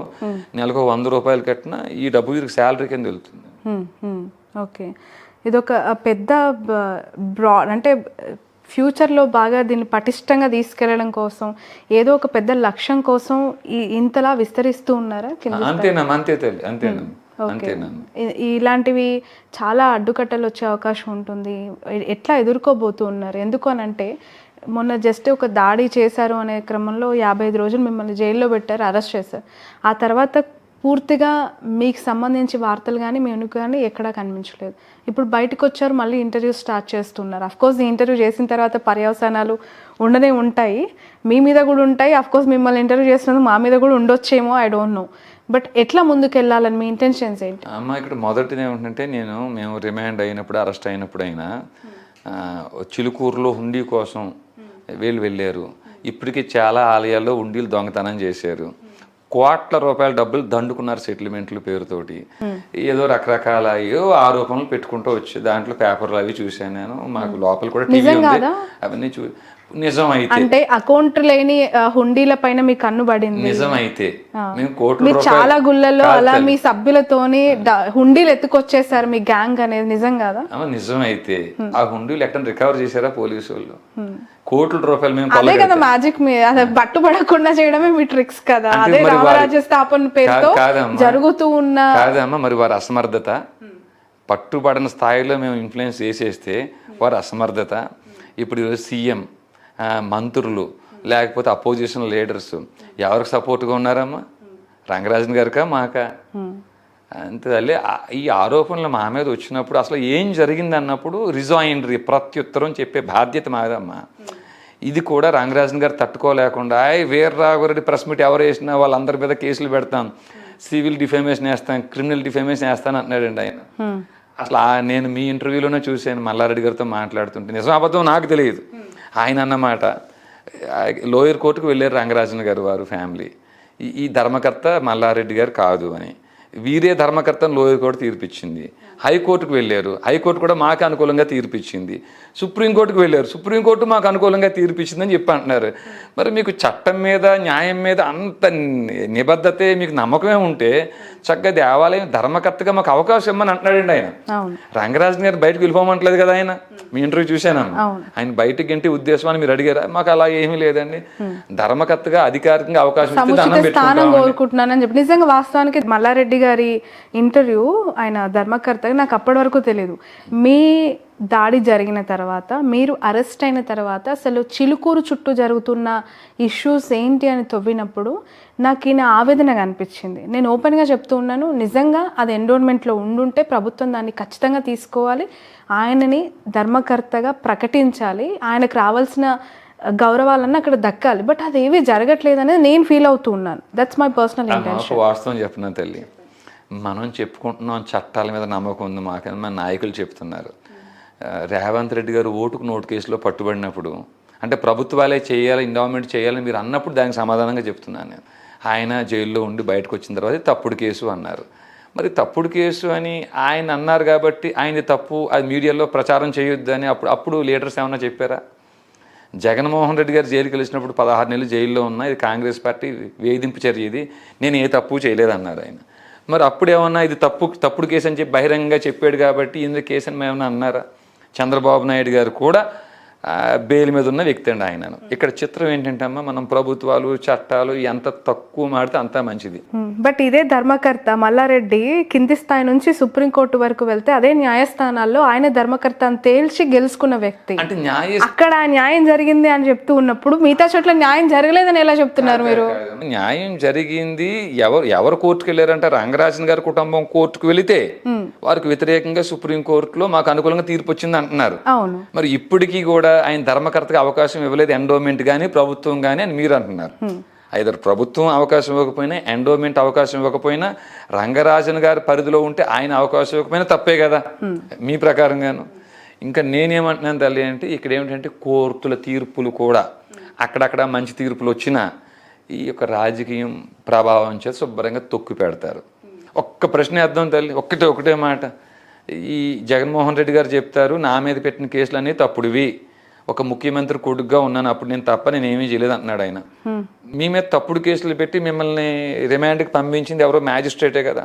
నెలకు 100 రూపాయలు కట్టినా ఈ డబ్బు వీరికి శాలరీ కింద వెళ్తుంది. ఓకే. ఇదొక పెద్ద అంటే ఫ్యూచర్లో బాగా దీన్ని పటిష్టంగా తీసుకెళ్లడం కోసం ఏదో ఒక పెద్ద లక్ష్యం కోసం ఇంతలా విస్తరిస్తూ ఉన్నారా? ఇలాంటివి చాలా అడ్డుకట్టలు వచ్చే అవకాశం ఉంటుంది. ఎట్లా ఎదుర్కోబోతూ ఉన్నారు? ఎందుకు అనంటే మొన్న జస్ట్ ఒక దాడి చేశారు అనే క్రమంలో 55 రోజులు మిమ్మల్ని జైల్లో పెట్టారు, అరెస్ట్ చేశారు. ఆ తర్వాత పూర్తిగా మీకు సంబంధించి వార్తలు కానీ మేము కానీ ఎక్కడా కనిపించలేదు. ఇప్పుడు బయటకు వచ్చారు, మళ్ళీ ఇంటర్వ్యూ స్టార్ట్ చేస్తున్నారు. అఫ్కోర్స్ ఈ ఇంటర్వ్యూ చేసిన తర్వాత పర్యవసానాలు ఉండనే ఉంటాయి, మీ మీద కూడా ఉంటాయి. అఫ్కోర్స్ మిమ్మల్ని ఇంటర్వ్యూ చేసినందుకు మా మీద కూడా ఉండొచ్చేమో, ఐ డోంట్ నో. బట్ ఎట్లా ముందుకు వెళ్ళాలని మీ ఇంటెన్షన్స్ ఏంటి? అమ్మ, ఇక్కడ మొదటిది ఏమిటంటే మేము రిమాండ్ అయినప్పుడు, అరెస్ట్ అయినప్పుడైనా చిలుకూరులో హుండీ కోసం వెళ్ళారు. ఇప్పటికీ చాలా ఆలయాల్లో హుండీలు దొంగతనం చేశారు. కోట్ల రూపాయల డబ్బులు దండుకున్నారు సెటిల్మెంట్ల పేరుతోటి. ఏదో రకరకాల ఆరోపణలు పెట్టుకుంటూ వచ్చి దాంట్లో పేపర్లు అవి చూశాను నేను. మాకు లోపల కూడా టీవీ ఉంది, అవన్నీ నిజం అయితే అంటే అకౌంట్ లేని హుండీల పైన మీ కన్ను పడింది. నిజం అయితే మేము కోట్ల చాలా గుళ్ళల్లో అలా మీ సభ్యులతోని హుండీలు ఎత్తుకొచ్చేసారు మీ గ్యాంగ్ అనేది, నిజం కదా? నిజం అయితే ఆ హుండీలు ఎక్కడ రికవర్ చేశారా పోలీసు వాళ్ళు? కోట్ల రూపాయలు మేము అదే కదా మ్యాజిక్. అదే పట్టుబడకుండా చేయడమే మీ ట్రిక్స్ కదా. అదే రామరాజ్య స్థాపన పేరుతో జరుగుతూ ఉన్న కాదమ్మా. మరి వారి అసమర్థత, పట్టుబడిన స్థాయిలో మేము ఇన్ఫ్లుయెన్స్ చేసేస్తే వారి అసమర్థత. ఇప్పుడు సీఎం, మంత్రులు, లేకపోతే అపోజిషన్ లీడర్స్ ఎవరికి సపోర్ట్గా ఉన్నారమ్మా? రంగరాజన్ గారికా, మాకా? అంతే తల్లి. ఈ ఆరోపణలు మా మీద వచ్చినప్పుడు అసలు ఏం జరిగింది అన్నప్పుడు రిజాయిండరీ, ప్రత్యుత్తరం చెప్పే బాధ్యత మాదమ్మా. ఇది కూడా రంగరాజన్ గారు తట్టుకోలేకుండా వీర్రాఘవరెడ్డి ప్రెస్ మీట్ ఎవరు వేసినా వాళ్ళందరి మీద కేసులు పెడతాం, సివిల్ డిఫేమేషన్ వేస్తాను, క్రిమినల్ డిఫేమేషన్ వేస్తాను అంటున్నాడండి ఆయన. అసలు నేను మీ ఇంటర్వ్యూలోనే చూశాను మల్లారెడ్డి గారితో మాట్లాడుతుంటే. నిజం అబద్ధం నాకు తెలియదు. ఆయన అన్నమాట. లోయర్ కోర్టుకు వెళ్ళారు రంగరాజన్ గారు వారు ఫ్యామిలీ. ఈ ధర్మకర్త మల్లారెడ్డి గారు కాదు అని. వీరే ధర్మకర్తను లోయర్ కోర్టు తీర్పిచ్చింది. హైకోర్టుకు వెళ్ళారు, హైకోర్టు కూడా మాకు అనుకూలంగా తీర్పిచ్చింది. సుప్రీంకోర్టుకు వెళ్ళారు, సుప్రీంకోర్టు మాకు అనుకూలంగా తీర్పిచ్చిందని చెప్పి అంటున్నారు. మరి మీకు చట్టం మీద న్యాయం మీద అంత నిబద్ధతే మీకు నమ్మకమే ఉంటే చక్కగా దేవాలయం ధర్మకర్తగా మాకు అవకాశం ఇమ్మని అంటున్నాడండి ఆయన. రంగరాజన్ గారు బయటకు వెళ్ళిపోమంటలేదు కదా ఆయన. మీ ఇంటర్వ్యూ చూశాను, ఆయన బయటకి ఇంటి ఉద్దేశం అని మీరు అడిగారా? మాకు అలా ఏమీ లేదండి, ధర్మకర్తగా అధికారికంగా అవకాశం ఇస్తే దండం స్థానం కోరుకుంటున్నానని చెప్పి. నిజంగా వాస్తవానికి మల్లారెడ్డి గారి ఇంటర్వ్యూ, ఆయన ధర్మకర్తగా నాకు అప్పటి వరకు తెలియదు. మీ దాడి జరిగిన తర్వాత, మీరు అరెస్ట్ అయిన తర్వాత అసలు చిలుకూరు చుట్టూ జరుగుతున్న ఇష్యూస్ ఏంటి అని తవ్వినప్పుడు నాకు ఈయన ఆవేదనగా అనిపించింది. నేను ఓపెన్గా చెప్తూ ఉన్నాను, నిజంగా అది ఎండోన్మెంట్లో ఉండుంటే ప్రభుత్వం దాన్ని ఖచ్చితంగా తీసుకోవాలి, ఆయనని ధర్మకర్తగా ప్రకటించాలి, ఆయనకు రావాల్సిన గౌరవాలన్నీ అక్కడ దక్కాలి. బట్ అదేవి జరగట్లేదు అనేది నేను ఫీల్ అవుతూ ఉన్నాను. That's my personal intention. వాస్తవం చెప్పిన తల్లి, మనం చెప్పుకుంటున్నాం చట్టాల మీద నమ్మకం ఉంది మాకని మన నాయకులు చెప్తున్నారు. రేవంత్ రెడ్డి గారు ఓటుకు నోటు కేసులో పట్టుబడినప్పుడు, అంటే ప్రభుత్వాలే చేయాలి, ఎండోమెంట్ చేయాలని మీరు అన్నప్పుడు దానికి సమాధానంగా చెప్తున్నాను నేను. ఆయన జైల్లో ఉండి బయటకు వచ్చిన తర్వాత తప్పుడు కేసు అన్నారు. మరి తప్పుడు కేసు అని ఆయన అన్నారు కాబట్టి ఆయన తప్పు, అది మీడియాలో ప్రచారం చేయొద్దు అని అప్పుడు లీడర్స్ ఏమన్నా చెప్పారా? జగన్మోహన్ రెడ్డి గారు జైలుకి వెళ్ళినప్పుడు 16 నెలలు జైల్లో ఉన్నా, ఇది కాంగ్రెస్ పార్టీ వేధింపు చర్య, ఇది నేను ఏ తప్పు చేయలేదన్నారు ఆయన. మరి అప్పుడేమన్నా ఇది తప్పుడు కేసు అని చెప్పి బహిరంగంగా చెప్పాడు కాబట్టి ఇందులో కేసు అని ఏమన్నా అన్నారా? చంద్రబాబు నాయుడు గారు కూడా బెయిల్ మీద ఉన్న వ్యక్తి అండి ఆయనను. ఇక్కడ చిత్రం ఏంటంటే అమ్మ, మనం ప్రభుత్వాలు చట్టాలు ఎంత తక్కువ మాడితే అంతా మంచిది. బట్ ఇదే ధర్మకర్త మల్లారెడ్డి కింది స్థాయి నుంచి సుప్రీంకోర్టు వరకు వెళ్తే అదే న్యాయస్థానాల్లో ఆయన ధర్మకర్త అని తేల్చి గెలుచుకున్న వ్యక్తి. అంటే అక్కడ న్యాయం జరిగింది అని చెప్తూ ఉన్నప్పుడు మిగతా చోట్ల న్యాయం జరగలేదని ఎలా చెప్తున్నారు మీరు? న్యాయం జరిగింది. ఎవరు కోర్టుకు వెళ్ళారంటే రంగరాజన్ గారి కుటుంబం కోర్టుకు వెళితే వారికి వ్యతిరేకంగా సుప్రీంకోర్టులో మాకు అనుకూలంగా తీర్పు వచ్చింది అంటున్నారు. అవును, మరి ఇప్పటికీ కూడా ఆయన ధర్మకర్తగా అవకాశం ఇవ్వలేదు ఎండోమెంట్ కానీ ప్రభుత్వం కానీ అని మీరు అంటున్నారు. అయితే ప్రభుత్వం అవకాశం ఇవ్వకపోయినా, ఎండోమెంట్ అవకాశం ఇవ్వకపోయినా, రంగరాజన్ గారి పరిధిలో ఉంటే ఆయన అవకాశం ఇవ్వకపోయినా తప్పే కదా మీ ప్రకారంగాను. ఇంకా నేనేమంటున్నాను తల్లి అంటే, ఇక్కడ ఏమిటంటే కోర్టుల తీర్పులు కూడా అక్కడక్కడ మంచి తీర్పులు వచ్చినా ఈ యొక్క రాజకీయం ప్రభావం చేసి శుభ్రంగా తొక్కి పెడతారు. ఒక్క ప్రశ్న వేద్దాం తల్లి, ఒకటే మాట. ఈ జగన్మోహన్ రెడ్డి గారు చెప్తారు నా మీద పెట్టిన కేసులు అనేవి తప్పుడువి, ఒక ముఖ్యమంత్రి కొడుకుగా ఉన్నాను, అప్పుడు నేను ఏమీ చేయలేదు అంటున్నాడు ఆయన. మీ మీద తప్పుడు కేసులు పెట్టి మిమ్మల్ని రిమాండ్కి పంపించింది ఎవరో మ్యాజిస్ట్రేటే కదా.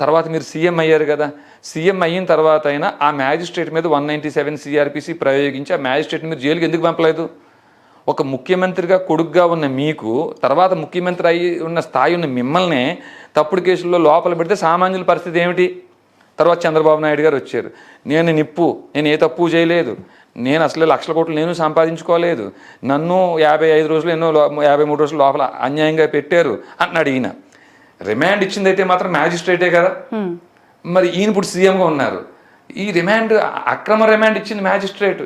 తర్వాత మీరు సీఎం అయ్యారు కదా, సీఎం అయిన తర్వాత అయినా ఆ మ్యాజిస్ట్రేట్ మీద 197 CRPC ప్రయోగించి ఆ మ్యాజిస్ట్రేట్ మీరు జైలుకి ఎందుకు పంపలేదు? ఒక ముఖ్యమంత్రిగా కొడుకుగా ఉన్న మీకు, తర్వాత ముఖ్యమంత్రి అయి ఉన్న స్థాయి ఉన్న మిమ్మల్ని తప్పుడు కేసుల్లో లోపల పెడితే సామాన్యుల పరిస్థితి ఏమిటి? తర్వాత చంద్రబాబు నాయుడు గారు వచ్చారు, నేను ఏ తప్పు చేయలేదు, నేను అసలు లక్షల కోట్లు నేను సంపాదించుకోలేదు, నన్ను 55 రోజులు 53 రోజులు లోపల అన్యాయంగా పెట్టారు అన్నాడు ఈయన. రిమాండ్ ఇచ్చింది అయితే మాత్రం మ్యాజిస్ట్రేటే కదా. మరి ఈయన ఇప్పుడు సీఎంగా ఉన్నారు. ఈ అక్రమ రిమాండ్ ఇచ్చింది మ్యాజిస్ట్రేట్,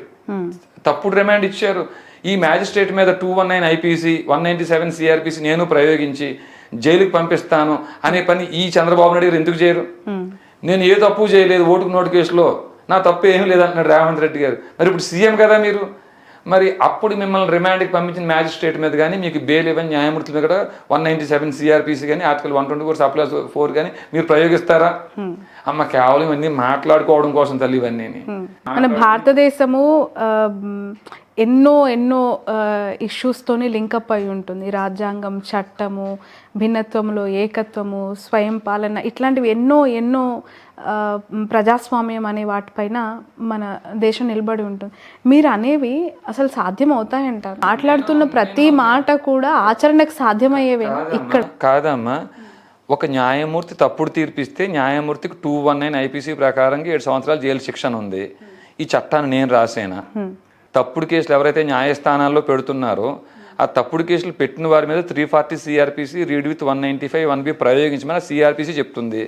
తప్పుడు రిమాండ్ ఇచ్చారు. ఈ మ్యాజిస్ట్రేట్ మీద 219 IPC 197 CRPC నేను ప్రయోగించి జైలుకి పంపిస్తాను అనే పని ఈ చంద్రబాబు నాయుడు గారు ఎందుకు చేయరు? నేను ఏ తప్పు చేయలేదు ఓటుకు నోటు కేసులో, నా తప్పు ఏమీ లేదంటున్నాడు రేవంత్ రెడ్డి గారు. మరి ఇప్పుడు సీఎం కదా మీరు, మరి అప్పుడు మిమ్మల్ని రిమాండ్కి పంపించిన మ్యాజిస్ట్రేట్ మీద కానీ, మీకు బెయిల్ ఇవ్వని న్యాయమూర్తుల మీద కూడా 197 CRPC కానీ, ఆర్టికల్ 124 సప్లై 4 కానీ మీరు ప్రయోగిస్తారా? అమ్మ, కేవలం ఇవన్నీ మాట్లాడుకోవడం కోసం తల్లి ఇవన్నీ. మన భారతదేశము ఎన్నో ఇష్యూస్తోని లింకప్ అయి ఉంటుంది. రాజ్యాంగం, చట్టము, భిన్నత్వంలో ఏకత్వము, స్వయం పాలన, ఇట్లాంటివి ఎన్నో ప్రజాస్వామ్యం అనే వాటిపైన మన దేశం నిలబడి ఉంటుంది. మీరు అనేవి అసలు సాధ్యం అవుతాయంటారు? మాట్లాడుతున్న ప్రతి మాట కూడా ఆచరణకు సాధ్యమయ్యేవే ఇక్కడ కాదమ్మా. ఒక న్యాయమూర్తి తప్పుడు తీర్పిస్తే న్యాయమూర్తికి 219 IPC ప్రకారంగా 7 సంవత్సరాలు జైలు శిక్షణ ఉంది. ఈ చట్టాన్ని నేను రాసేనా? తప్పుడు కేసులు ఎవరైతే న్యాయస్థానాల్లో పెడుతున్నారో ఆ తప్పుడు కేసులు పెట్టిన వారి మీద 340 CRPC రీడ్ విత్ 195 1B ప్రయోగించమని CRPC చెప్తుంది,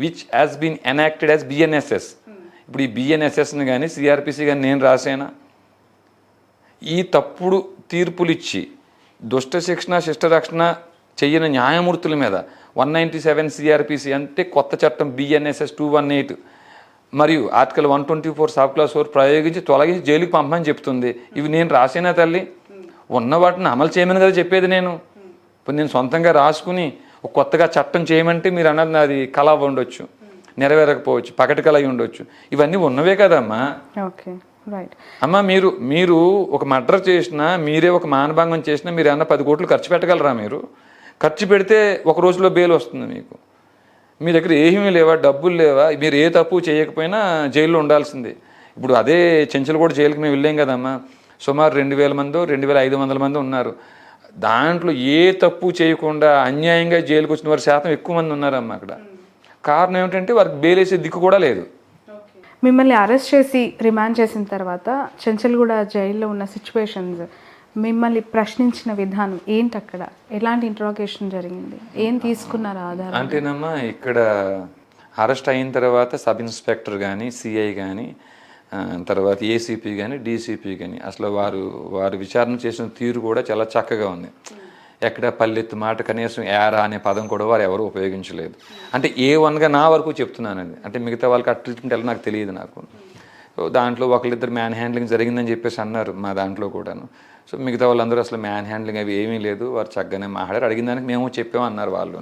which has been enacted as BNSS. ఇప్పుడు ఈ BNSSని కానీ CRPC కానీ నేను రాసేనా? ఈ తప్పుడు తీర్పులు ఇచ్చి దుష్ట శిక్షణ శిష్టరక్షణ చెయ్యని న్యాయమూర్తుల మీద 197 CRPC అంటే కొత్త చట్టం BNSS 218 మరియు ఆర్టికల్ 124 సబ్క్లాస్ 4 ప్రయోగించి తొలగించి జైలుకి పంపమని చెప్తుంది. ఇవి నేను రాసేనా తల్లి? ఉన్న వాటిని అమలు చేయమని కదా చెప్పేది నేను. ఇప్పుడు నేను సొంతంగా రాసుకుని ఒక కొత్తగా చట్టం చేయమంటే మీరు అన్నది అది కళ ఉండొచ్చు, నెరవేరకపోవచ్చు, పకటి కళ అయి ఉండొచ్చు. ఇవన్నీ ఉన్నవే కదమ్మా. Okay, right. అమ్మ మీరు ఒక మర్డర్ చేసినా, మీరే ఒక మానభంగం చేసినా మీరు ఏమన్నా 10 కోట్లు ఖర్చు పెట్టగలరా? మీరు ఖర్చు పెడితే ఒక రోజులో బెయిల్ వస్తుంది మీకు. మీ దగ్గర ఏమీ లేవా, డబ్బులు లేవా, మీరు ఏ తప్పు చేయకపోయినా జైల్లో ఉండాల్సిందే. ఇప్పుడు అదే చెంచల్ కూడా జైలుకి మేము వెళ్ళాం కదమ్మా. సుమారు 2000 మందో 2500 మంది ఉన్నారు. దాంట్లో ఏ తప్పు చేయకుండా అన్యాయంగా జైలుకి వచ్చిన వారి శాతం ఎక్కువ మంది ఉన్నారమ్మా అక్కడ. కారణం ఏమిటంటే వారికి బెయిల్ వేసే దిక్కు కూడా లేదు. మిమ్మల్ని అరెస్ట్ చేసి రిమాండ్ చేసిన తర్వాత చెంచల్గూడ జైల్లో ఉన్న సిచ్యువేషన్స్, మిమ్మల్ని ప్రశ్నించిన విధానం ఏంటి? అక్కడ ఎలాంటి ఇంట్రాగేషన్ జరిగింది? ఏం తీసుకున్నారు ఆధారం? అంటేనమ్మా ఇక్కడ అరెస్ట్ అయిన తర్వాత సబ్ ఇన్స్పెక్టర్ కానీ, సిఐ కానీ, తర్వాత ఏసీపీ కానీ, డీసీపీ కానీ అసలు వారు విచారణ చేసిన తీరు కూడా చాలా చక్కగా ఉంది. ఎక్కడ పల్లెత్తు మాట, కనీసం ఏరా అనే పదం కూడా వారు ఎవరు ఉపయోగించలేదు. అంటే A1గా నా వరకు చెప్తున్నానండి. అంటే మిగతా వాళ్ళకి ఆ ట్రీట్మెంట్ ఎలా నాకు తెలియదు. నాకు దాంట్లో ఒకళ్ళిద్దరు మ్యాన్ హ్యాండ్లింగ్ జరిగిందని చెప్పేసి అన్నారు మా దాంట్లో కూడాను. సో మిగతా వాళ్ళందరూ అసలు మ్యాన్ హ్యాండ్లింగ్ అవి ఏమీ లేదు, వారు చక్కగానే మాట్లాడారు, అడిగిన దానికి మేము చెప్పామన్నారు వాళ్ళు.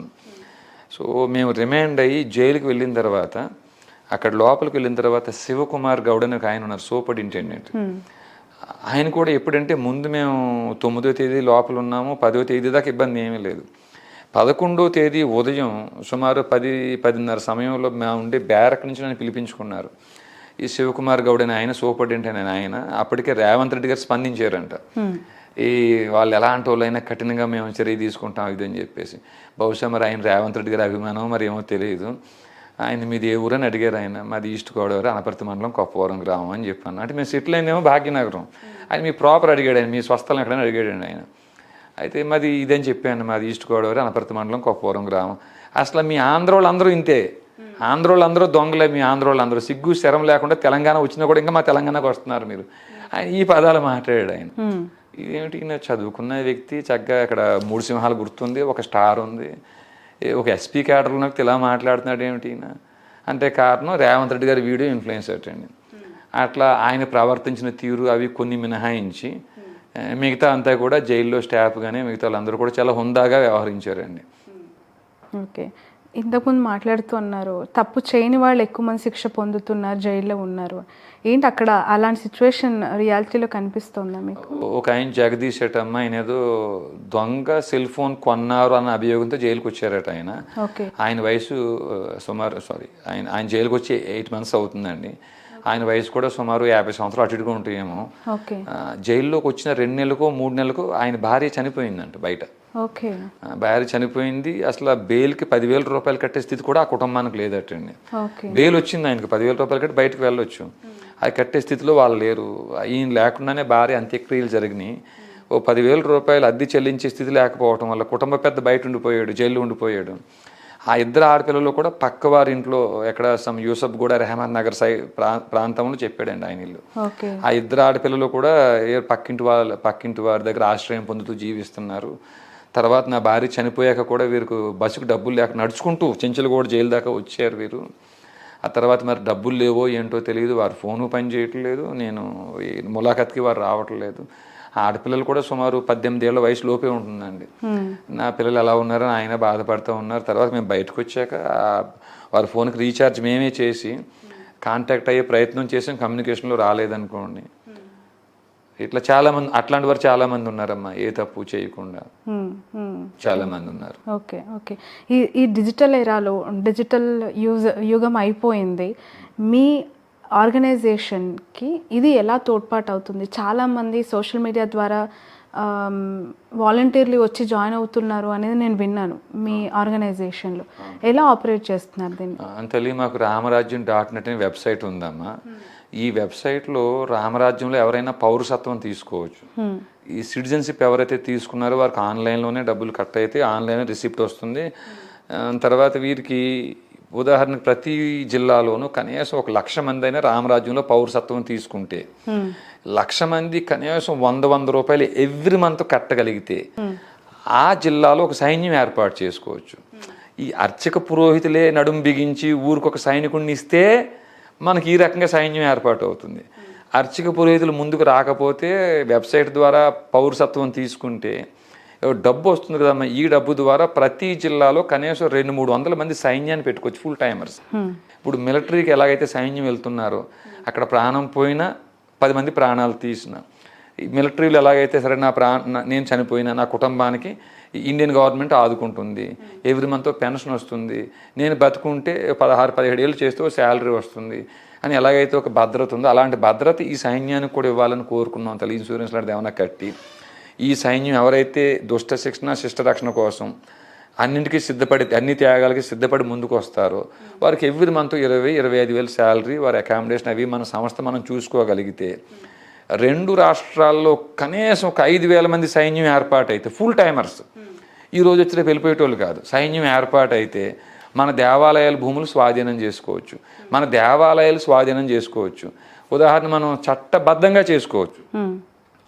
సో మేము రిమాండ్ అయ్యి జైలుకి వెళ్ళిన తర్వాత, అక్కడ లోపలికి వెళ్ళిన తర్వాత శివకుమార్ గౌడ్ అని ఒక ఆయన ఉన్నారు, సూపరింటెండెంట్. ఆయన కూడా ఎప్పుడంటే ముందు మేము 9వ తేదీ లోపల ఉన్నాము, 10వ తేదీ దాకా ఇబ్బంది ఏమీ లేదు. 11వ తేదీ ఉదయం సుమారు 10-10:30 సమయంలో మేము ఉండే బ్యారక్ నుంచి నన్ను పిలిపించుకున్నారు. ఈ శివకుమార్ గౌడ్ అని ఆయన, సూపరింటెండెంట్ అని ఆయన. అప్పటికే రేవంత్ రెడ్డి గారు స్పందించారంట, ఈ వాళ్ళు ఎలాంటి వాళ్ళైనా కఠినంగా మేము చర్య తీసుకుంటాం ఇది అని చెప్పేసి. బహుశా మరి ఆయన రేవంత్ రెడ్డి గారి అభిమానం మరి ఏమో తెలియదు. ఆయన మీది ఏ ఊరని అడిగారు. ఆయన మాది ఈస్ట్ గోదావరి, అనపర్తి మండలం, కొప్పవరం గ్రామం అని చెప్పాను. అంటే మేము సెటిల్ అయిందేమో భాగ్యనగరం. ఆయన మీ ప్రాపర్ అడిగాడు, ఆయన మీ స్వస్థలం ఎక్కడైనా అడిగాడండి ఆయన. అయితే మాది ఇదని చెప్పాను, మాది ఈస్ట్ గోదావరి, అనపర్తి మండలం, కొప్పవరం గ్రామం. అసలు మీ ఆంధ్ర వాళ్ళందరూ ఇంతే, ఆంధ్ర వాళ్ళందరూ దొంగలే, మీ ఆంధ్ర వాళ్ళందరూ సిగ్గు శరం లేకుండా తెలంగాణ వచ్చినా కూడా ఇంకా మా తెలంగాణకు వస్తున్నారు మీరు. ఆయన ఈ పదాలు మాట్లాడాడు ఆయన. ఇదేమిటి, చదువుకున్న వ్యక్తి, చక్కగా అక్కడ 3 సింహాలు గుర్తుంది, ఒక స్టార్ ఉంది, ఒక ఎస్పీ క్యాడర్లోకి ఇలా మాట్లాడుతున్నాడు ఏమిటి? అంటే కారణం రేవంత్ రెడ్డి గారి వీడియో ఇన్ఫ్లుయెన్స్ అటండి. అట్లా ఆయన ప్రవర్తించిన తీరు అవి కొన్ని మినహాయించి మిగతా అంతా కూడా జైల్లో స్టాఫ్ కానీ మిగతా వాళ్ళందరూ కూడా చాలా హుందాగా వ్యవహరించారండి. ఓకే, ఇంతకుముందు మాట్లాడుతూ అన్నారు తప్పు చేయని వాళ్ళు ఎక్కువ మంది శిక్ష పొందుతున్నారు, జైల్లో ఉన్నారు. ఏంటి అక్కడ అలాంటి సిచ్యువేషన్ రియాలిటీలో కనిపిస్తుందా మీకు? ఒక ఆయన జగదీష్ అట అమ్మ, ఆయన ఏదో దొంగ సెల్ ఫోన్ కొన్నారు అన్న అభియోగంతో జైలుకి వచ్చారట ఆయన. ఆయన వయసు సుమారు ఆయన జైలుకి వచ్చి 8 months అవుతుందండి. ఆయన వయసు కూడా సుమారు 50 సంవత్సరాలు అటు ఇటుగా ఉంటాయేమో. జైల్లోకి వచ్చిన 2 నెలలకో 3 నెలలకో ఆయన భార్య చనిపోయిందంట బయట. భార్య చనిపోయింది. అసలు బెయిల్కి 10,000 రూపాయలు కట్టే స్థితి కూడా ఆ కుటుంబానికి లేదటండి. బెయిల్ వచ్చింది ఆయనకి, 10,000 రూపాయలు కట్టి బయటకు వెళ్ళొచ్చు, అది కట్టే స్థితిలో వాళ్ళు లేరు. ఈయన లేకుండానే భార్య అంత్యక్రియలు జరిగినాయి. ఓ 10,000 రూపాయలు అద్దె చెల్లించే స్థితి లేకపోవడం వల్ల కుటుంబ పెద్ద బయట ఉండిపోయాడు, జైల్లో ఉండిపోయాడు. ఆ 2 ఆడపిల్లలు కూడా పక్క వారి ఇంట్లో ఎక్కడ యూసఫ్ గూడ, రెహమాన్ నగర్ ప్రాంతంలో చెప్పాడండి ఆయన ఇల్లు. ఆ 2 ఆడపిల్లలు కూడా పక్కింటి వారి దగ్గర ఆశ్రయం పొందుతూ జీవిస్తున్నారు. తర్వాత నా భార్య చనిపోయాక కూడా వీరికి బస్సుకు డబ్బులు లేక నడుచుకుంటూ చెంచల్గూడ జైలు దాకా వచ్చారు వీరు. ఆ తర్వాత మరి డబ్బులు లేవో ఏంటో తెలియదు, వారు ఫోను పని చేయట్లేదు, నేను ములాఖత్కి వారు రావట్లేదు. ఆ ఆడపిల్లలు కూడా సుమారు 18 ఏళ్ల వయసు లోపే ఉంటుందండి. నా పిల్లలు ఎలా ఉన్నారని ఆయన బాధపడుతూ ఉన్నారు. తర్వాత మేము బయటకు వచ్చాక వారి ఫోన్కి రీఛార్జ్ మేమే చేసి కాంటాక్ట్ అయ్యే ప్రయత్నం చేసాం, కమ్యూనికేషన్లో రాలేదనుకోండి. ఇట్లా చాలామంది, అట్లాంటి వారు చాలామంది ఉన్నారమ్మా, ఏ తప్పు చేయకుండా చాలామంది ఉన్నారు. ఓకే ఓకే, ఈ డిజిటల్ ఎరాలో డిజిటల్ యుగం అయిపోయింది. మీ ఆర్గనైజేషన్కి ఇది ఎలా తోడ్పాటు అవుతుంది? చాలామంది సోషల్ మీడియా ద్వారా వాలంటీర్లు వచ్చి జాయిన్ అవుతున్నారు అనేది నేను విన్నాను. మీ ఆర్గనైజేషన్లో ఎలా ఆపరేట్ చేస్తున్నారు దీన్ని? అంతలీ మాకు రామరాజ్యం.net అనే వెబ్సైట్ ఉందమ్మా. ఈ వెబ్సైట్లో రామరాజ్యంలో ఎవరైనా పౌరసత్వం తీసుకోవచ్చు. ఈ సిటిజన్షిప్ ఎవరైతే తీసుకున్నారో వారికి ఆన్లైన్లోనే డబ్బులు కట్ అయితే ఆన్లైన్ రిసిప్ట్ వస్తుంది. తర్వాత వీరికి ఉదాహరణకు ప్రతి జిల్లాలోనూ కనీసం 1,00,000 మంది అయినా రామరాజ్యంలో పౌరసత్వం తీసుకుంటే 1,00,000 మంది కనీసం 100 రూపాయలు ఎవ్రీ మంత్ కట్టగలిగితే ఆ జిల్లాలో ఒక సైన్యం ఏర్పాటు చేసుకోవచ్చు. ఈ అర్చక పురోహితులే నడుం బిగించి ఊరికొక సైనికుడిని ఇస్తే మనకి ఈ రకంగా సైన్యం ఏర్పాటు అవుతుంది. అర్చక పురోహితులు ముందుకు రాకపోతే వెబ్సైట్ ద్వారా పౌరసత్వం తీసుకుంటే డబ్బు వస్తుంది కదమ్మా, ఈ డబ్బు ద్వారా ప్రతి జిల్లాలో కనీసం 200-300 మంది సైన్యాన్ని పెట్టుకోవచ్చు, ఫుల్ టైమర్స్. ఇప్పుడు మిలిటరీకి ఎలాగైతే సైన్యం వెళ్తున్నారో అక్కడ ప్రాణం పోయినా 10 మంది ప్రాణాలు తీసిన, మిలిటరీలో ఎలాగైతే సరే నేను చనిపోయినా నా కుటుంబానికి ఇండియన్ గవర్నమెంట్ ఆదుకుంటుంది, ఎవ్రీ మంత్ పెన్షన్ వస్తుంది, నేను బతుకుంటే 16-17 ఏళ్ళు చేస్తే శాలరీ వస్తుంది అని ఎలాగైతే ఒక భద్రత ఉందో అలాంటి భద్రత ఈ సైన్యానికి కూడా ఇవ్వాలని కోరుకున్నాం. తల్లి ఇన్సూరెన్స్ లాంటిది ఏమైనా కట్టి ఈ సైన్యం ఎవరైతే దుష్ట శిక్షణ శిష్ట రక్షణ కోసం అన్నింటికీ సిద్ధపడి అన్ని త్యాగాలకి సిద్ధపడి ముందుకు వస్తారో వారికి ఎవ్రీ మంత్ 20-25 వేలు శాలరీ, వారి అకామిడేషన్ అవి మన సంస్థ మనం చూసుకోగలిగితే 2 రాష్ట్రాల్లో కనీసం ఒక 5,000 మంది సైన్యం ఏర్పాటైతే ఫుల్ టైమర్స్, ఈరోజు వచ్చిన వెళ్ళిపోయేటోళ్ళు కాదు, సైన్యం ఏర్పాటైతే మన దేవాలయాల భూములు స్వాధీనం చేసుకోవచ్చు, మన దేవాలయాలు స్వాధీనం చేసుకోవచ్చు. ఉదాహరణ మనం చట్టబద్ధంగా చేసుకోవచ్చు.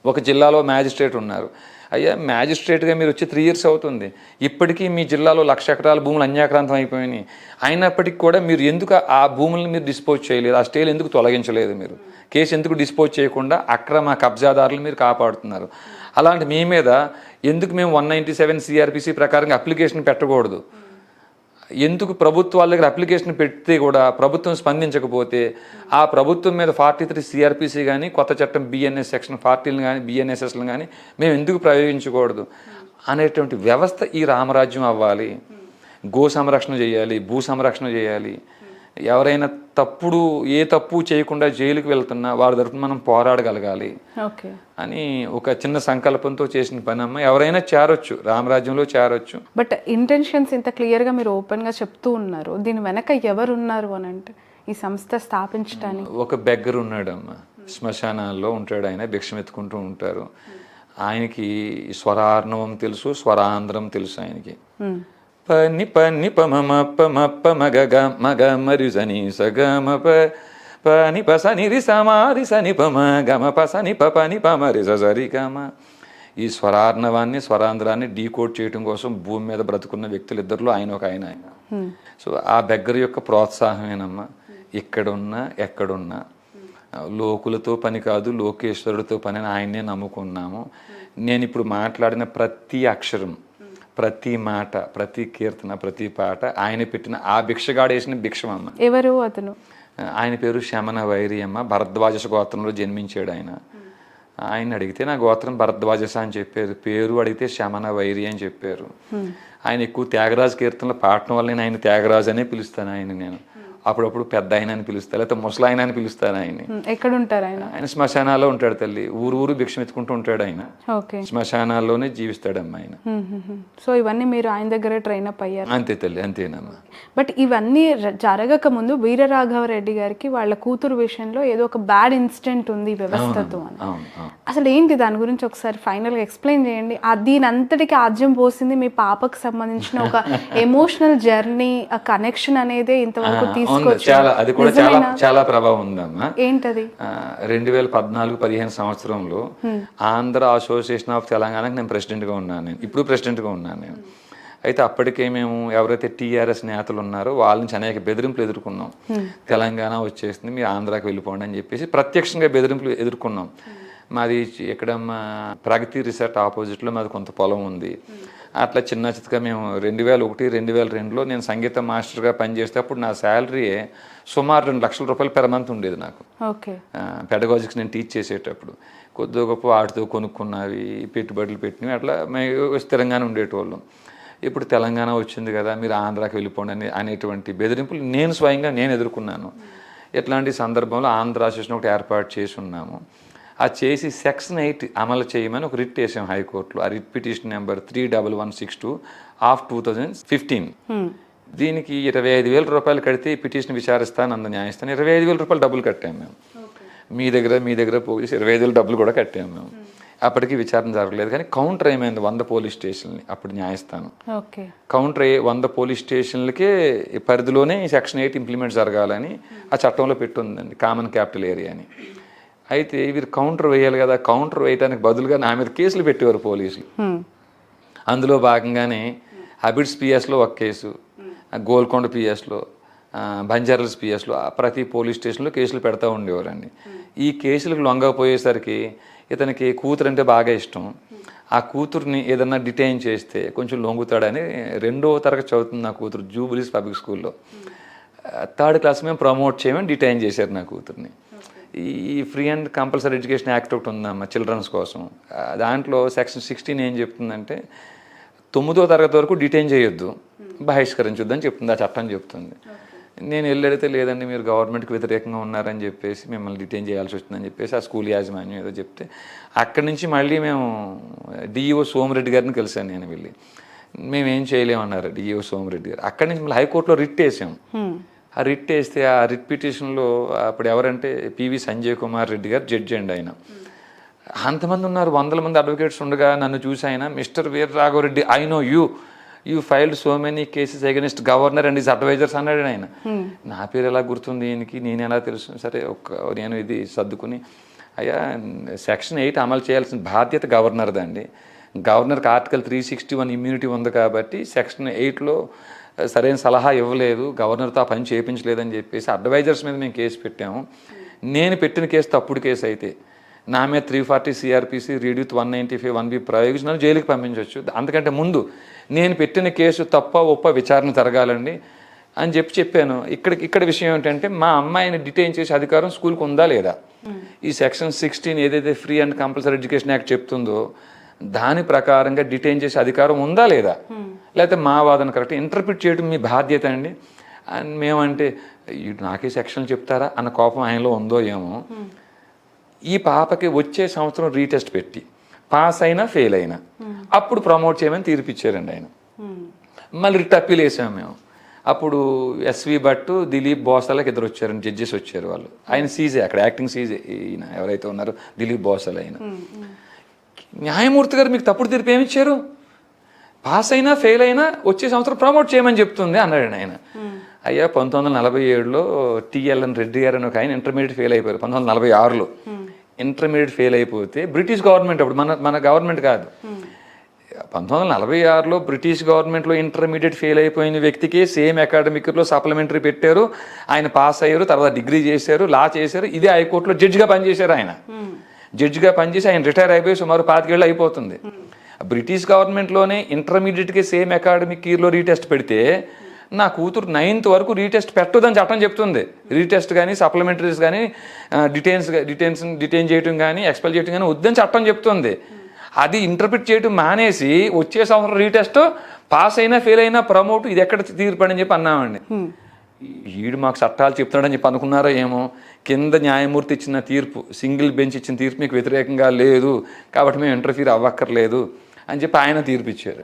ఒక జిల్లాలో మ్యాజిస్ట్రేట్ ఉన్నారు, అయ్యా మ్యాజిస్ట్రేట్గా మీరు వచ్చి 3 years అవుతుంది, ఇప్పటికీ మీ జిల్లాలో 1,00,000 ఎకరాల భూములు అన్యాక్రాంతం అయిపోయినాయి, అయినప్పటికీ కూడా మీరు ఎందుకు ఆ భూములను మీరు డిస్పోజ్ చేయలేదు, ఆ స్టేలు ఎందుకు తొలగించలేదు, మీరు కేసు ఎందుకు డిస్పోజ్ చేయకుండా అక్రమ కబ్జాదారులు మీరు కాపాడుతున్నారు, అలాంటి మీ మీద ఎందుకు మేము 197 CRPC ప్రకారంగా అప్లికేషన్ పెట్టకూడదు, ఎందుకు ప్రభుత్వాల దగ్గర అప్లికేషన్ పెడితే కూడా ప్రభుత్వం స్పందించకపోతే ఆ ప్రభుత్వం మీద 43 CRPC కానీ కొత్త చట్టం BNS సెక్షన్ 40 కానీ BNSSలను కానీ మేము ఎందుకు ప్రయోగించకూడదు అనేటువంటి వ్యవస్థ ఈ రామరాజ్యం అవ్వాలి. గో సంరక్షణ చేయాలి, భూ సంరక్షణ చేయాలి, ఎవరైనా ఏ తప్పు చేయకుండా జైలుకి వెళ్తున్నా వారి తరఫున మనం పోరాడగలగాలి అని ఒక చిన్న సంకల్పంతో చేసిన పని అమ్మ. ఎవరైనా చేరొచ్చు, రామరాజ్యంలో చేరొచ్చు. బట్ ఇంటెన్షన్స్ ఇంత క్లియర్గా మీరు ఓపెన్గా చెప్తూ ఉన్నారు, దీని వెనక ఎవరున్నారు అని అంటే ఈ సంస్థ స్థాపించడానికి? ఒక బెగ్గర్ ఉన్నాడమ్మా, శ్మశానాల్లో ఉంటాడు, ఆయన భిక్షం ఎత్తుకుంటూ ఉంటారు. ఆయనకి స్వరార్ణవం తెలుసు, స్వరాంధ్రం తెలుసు ఆయనకి. పని పని పమ పమ మగ మగ మరి సని సగమ పని పసని రి సమారి సని పమ గమ పసని పని పమరి సరి గమ. ఈ స్వరార్ణవాన్ని స్వరాంధ్రాన్ని డీకోడ్ చేయడం కోసం భూమి మీద బ్రతుకున్న వ్యక్తులు ఇద్దరులో ఆయన ఒక ఆయన. సో ఆ బెగ్గర యొక్క ప్రోత్సాహమేనమ్మా ఇక్కడున్నా ఎక్కడున్నా. లోకులతో పని కాదు, లోకేశ్వరుడితో పని అని ఆయన్నే నమ్ముకున్నాము. నేను ఇప్పుడు మాట్లాడిన ప్రతి అక్షరం, ప్రతి మాట, ప్రతి కీర్తన, ప్రతి పాట ఆయన పెట్టిన ఆ భిక్షగాడేసిన భిక్షమమ్మ. ఎవరు అతను? ఆయన పేరు శమన వైరి అమ్మ. భరద్వాజ గోత్రంలో జన్మించాడు ఆయన. ఆయన అడిగితే నా గోత్రం భరద్వాజస అని చెప్పారు, పేరు అడిగితే శమన వైరి అని చెప్పారు. ఆయన ఎక్కువ త్యాగరాజు కీర్తనలు పాడటం వల్ల నేను ఆయన త్యాగరాజు అనే పిలుస్తాను ఆయన. నేను అప్పుడప్పుడు పెద్ద ఆయన అని పిలుస్తాను, లేకపోతే ముసలాయన అని పిలుస్తాను ఆయన్ని. ఎక్కడ ఉంటారు ఆయన? ఆయన శ్మశానాల్లో ఉంటాడు తల్లి, ఊరు భిక్షం ఎత్తుకుంటూ ఉంటాడు ఆయన. శ్మశానాల్లోనే జీవిస్తాడమ్మా ఆయన. సో ఇవన్నీ మీరు ఆయన దగ్గర ట్రైన్ అప్ అయ్యారు? అంతే తల్లి, అంతేనమ్మా. బట్ ఇవన్నీ జరగక ముందు వీరరాఘవరెడ్డి గారికి వాళ్ళ కూతురు విషయంలో ఏదో ఒక బ్యాడ్ ఇన్సిడెంట్ ఉంది వ్యవస్థతో అని. అసలు ఏంటి దాని గురించి ఒకసారి ఫైనల్ గా ఎక్స్ప్లెయిన్ చేయండి. దీని అంతటికి ఆద్యం పోసింది మీ పాపకు సంబంధించిన ఒక ఎమోషనల్ జర్నీ, ఆ కనెక్షన్ అనేది ఇంతవరకు అది కూడా చాలా ప్రభావం ఉందమ్మా. ఏంటది? 2014-15 సంవత్సరంలో ఆంధ్ర అసోసియేషన్ ఆఫ్ తెలంగాణకి నేను ప్రెసిడెంట్ గా ఉన్నాను. నేను ఇప్పుడు ప్రెసిడెంట్ గా ఉన్నాను నేను. అయితే అప్పటికే మేము ఎవరైతే TRS నేతలు ఉన్నారో వాళ్ళ నుంచి అనేక బెదిరింపులు ఎదుర్కొన్నాం. తెలంగాణ వచ్చేసింది, మీరు ఆంధ్రాకి వెళ్ళిపోండి అని చెప్పేసి ప్రత్యక్షంగా బెదిరింపులు ఎదుర్కొన్నాం. మాది ఇక్కడ మా ప్రగతి రిసార్ట్ ఆపోజిట్లో మాది కొంత పొలం ఉంది. అట్లా చిన్న చిత్తగా మేము 2001-2002లో నేను సంగీత మాస్టర్గా పనిచేస్తే అప్పుడు నా శాలరీ సుమారు 2 లక్షల రూపాయలు పెర్ మంత్ ఉండేది నాకు. పెడగాజిక్స్ నేను టీచ్ చేసేటప్పుడు కొద్దిగా గొప్ప వాటితో కొనుక్కున్నవి, పెట్టుబడులు పెట్టినవి, అట్లా మేము స్థిరంగానే ఉండేటోళ్ళం. ఇప్పుడు తెలంగాణ వచ్చింది కదా, మీరు ఆంధ్రాకి వెళ్ళిపోండి అనేటువంటి బెదిరింపులు నేను స్వయంగా ఎదుర్కొన్నాను. ఇట్లాంటి సందర్భంలో ఆంధ్ర అసోసియేషన్ ఒకటి ఏర్పాటు చేసి ఉన్నాము. అది చేసి సెక్షన్ 8 అమలు చేయమని ఒక రిట్ వేసాం హైకోర్టులో. ఆ రిట్ పిటిషన్ నెంబర్ 31162/2015. దీనికి 25,000 రూపాయలు కడితే ఈ పిటిషన్ విచారిస్తాను అంద న్యాయస్థానం. 25,000 రూపాయలు డబ్బులు కట్టాము మేము. మీ దగ్గర పోలీసు 25,000 డబ్బులు కూడా కట్టాము మేము. అప్పటికి విచారణ జరగలేదు. కానీ కౌంటర్ ఏమైంది 100 పోలీస్ స్టేషన్లు. అప్పుడు న్యాయస్థానం కౌంటర్ 100 పోలీస్ స్టేషన్లకే పరిధిలోనే సెక్షన్ 8 ఇంప్లిమెంట్ జరగాలని ఆ చట్టంలో పెట్టుందండి, కామన్ క్యాపిటల్ ఏరియా అని. అయితే వీరు కౌంటర్ వేయాలి కదా, కౌంటర్ వేయడానికి బదులుగా నా మీద కేసులు పెట్టేవారు పోలీసులు. అందులో భాగంగానే హబిట్స్ పిఎస్లో ఒక కేసు, గోల్కొండ పిఎస్లో, బంజారాల్స్ పిఎస్లో ప్రతి పోలీస్ స్టేషన్లో కేసులు పెడతా ఉండేవారండి. ఈ కేసులకు లొంగపోయేసరికి ఇతనికి కూతురు అంటే బాగా ఇష్టం. ఆ కూతుర్ని ఏదన్నా డిటైన్ చేస్తే కొంచెం లొంగుతాడని 2వ తరగతి చదువుతుంది నా కూతురు జూబిలీస్ పబ్లిక్ స్కూల్లో. 3rd క్లాస్ మేము ప్రమోట్ చేయమని డిటైన్ చేశారు నా కూతుర్ని. ఈ free and compulsory education act ఒకటి ఉందమ్మా చిల్డ్రన్స్ కోసం. దాంట్లో సెక్షన్ 16 ఏం చెప్తుందంటే 9వ తరగతి వరకు డిటైన్ చేయొద్దు, బహిష్కరించొద్దని చెప్తుంది, ఆ చట్టం చెప్తుంది. నేను వెళ్ళడితే లేదండి మీరు గవర్నమెంట్కి వ్యతిరేకంగా ఉన్నారని చెప్పేసి మిమ్మల్ని డిటైన్ చేయాల్సి వచ్చిందని చెప్పేసి ఆ స్కూల్ యాజమాన్యం ఏదో చెప్తే అక్కడి నుంచి మళ్ళీ మేము డిఈఓ సోమిరెడ్డి గారిని కలిసాను నేను వెళ్ళి. మేమేం చేయలేమన్నారు డిఈఓ సోమిరెడ్డి గారు. అక్కడి నుంచి మళ్ళీ హైకోర్టులో రిట్ వేసాం. ఆ రిట్ వేస్తే ఆ రిట్ పిటిషన్లో అప్పుడు ఎవరంటే పివి సంజయ్ కుమార్ రెడ్డి గారు జడ్జి అండి ఆయన. అంతమంది ఉన్నారు, 100 మంది అడ్వకేట్స్ ఉండగా నన్ను చూసి ఆయన mister Veera Raghavareddy I know you filed so many cases against governor and his advisers అన్నాడు ఆయన. నా పేరు ఎలా గుర్తుంది ఈయనకి, నేను ఎలా తెలుసు? సరే నేను ఇది సర్దుకుని అయ్యా సెక్షన్ 8 అమలు చేయాల్సిన బాధ్యత గవర్నర్దండి. గవర్నర్కి ఆర్టికల్ 361 ఇమ్యూనిటీ ఉంది కాబట్టి సెక్షన్ 8లో సరైన సలహా ఇవ్వలేదు, గవర్నర్తో ఆ పని చేయించలేదని చెప్పేసి అడ్వైజర్స్ మీద మేము కేసు పెట్టాము. నేను పెట్టిన కేసు తప్పుడు కేసు అయితే నా మీద 340 సిఆర్పిసి రీడ్యూత్ 195 1B ప్రయోగించి నన్ను జైలుకి పంపించవచ్చు. అంతకంటే ముందు నేను పెట్టిన కేసు తప్ప ఒప్ప విచారణ జరగాలండి అని చెప్పాను. ఇక్కడ విషయం ఏంటంటే మా అమ్మాయిని డిటైన్ చేసే అధికారం స్కూల్కి ఉందా లేదా? ఈ సెక్షన్ 16 ఏదైతే free and compulsory education act చెప్తుందో దాని ప్రకారంగా డిటైన్ చేసే అధికారం ఉందా లేదా? లేకపోతే మా వాదన కరెక్ట్ ఇంటర్ప్రిట్ చేయడం మీ బాధ్యత అండి అని మేమంటే నాకే సెక్షన్లు చెప్తారా అన్న కోపం ఆయనలో ఉందో ఏమో. ఈ పాపకి వచ్చే సంవత్సరం రీటెస్ట్ పెట్టి పాస్ అయినా ఫెయిల్ అయినా అప్పుడు ప్రమోట్ చేయమని తీర్పిచ్చారండి ఆయన. మళ్ళీ రిట్ అప్పీల్ వేసాము మేము. అప్పుడు ఎస్వి భట్టు దిలీప్ బోసాలకి ఇద్దరు వచ్చారండి, జడ్జెస్ వచ్చారు వాళ్ళు. ఆయన సీజే అక్కడ యాక్టింగ్ సీజే ఈయన ఎవరైతే ఉన్నారో దిలీప్ బోసాల ఆయన. న్యాయమూర్తి గారు మీకు తప్పుడు తీర్పు ఏమిచ్చారు? పాస్ అయినా ఫెయిల్ అయినా వచ్చే సంవత్సరం ప్రమోట్ చేయమని చెప్తుంది అన్నాడు ఆయన. అయ్యా 1947లో టిఎల్ఎన్ రెడ్డి గారు అని ఒక ఆయన ఇంటర్మీడియట్ ఫెయిల్ అయిపోయారు 1946లో. ఇంటర్మీడియట్ ఫెయిల్ అయిపోతే బ్రిటిష్ గవర్నమెంట్ అప్పుడు మన గవర్నమెంట్ కాదు 1946లో బ్రిటిష్ గవర్నమెంట్లో ఇంటర్మీడియట్ ఫెయిల్ అయిపోయిన వ్యక్తికి సేమ్ అకాడమిక్లో సప్లిమెంటరీ పెట్టారు. ఆయన పాస్ అయ్యారు, తర్వాత డిగ్రీ చేశారు, లా చేశారు. ఇదే హైకోర్టులో జడ్జిగా పనిచేశారు ఆయన. జడ్జిగా పనిచేసి ఆయన రిటైర్ అయిపోయి సుమారు 25 ఏళ్ళు అయిపోతుంది. బ్రిటిష్ గవర్నమెంట్లోనే ఇంటర్మీడియట్కి సేమ్ అకాడమిక్ ఇయర్లో రీటెస్ట్ పెడితే నా కూతురు 9th వరకు రీటెస్ట్ పెట్టదని చట్టం చెప్తుంది. రీటెస్ట్ కానీ సప్లిమెంటరీస్ కానీ డిటైన్ చేయడం కానీ ఎక్స్పెల్ చేయడం కానీ వద్దని చట్టం చెప్తుంది. అది ఇంటర్ప్రిట్ చేయడం మానేసి వచ్చే సంవత్సరం రీటెస్ట్ పాస్ అయినా ఫెయిల్ అయినా ప్రమోట్ ఇది ఎక్కడ తీర్పడని చెప్పి అన్నామండి. ఈడు మాకు చట్టాలు చెప్తున్నాడని చెప్పి అనుకున్నారో ఏమో. కింద న్యాయమూర్తి ఇచ్చిన తీర్పు, సింగిల్ బెంచ్ ఇచ్చిన తీర్పు మీకు వ్యతిరేకంగా లేదు కాబట్టి మేము ఇంటర్ఫీర్ అవ్వక్కర్లేదు అని చెప్పి ఆయన తీర్పు ఇచ్చారు.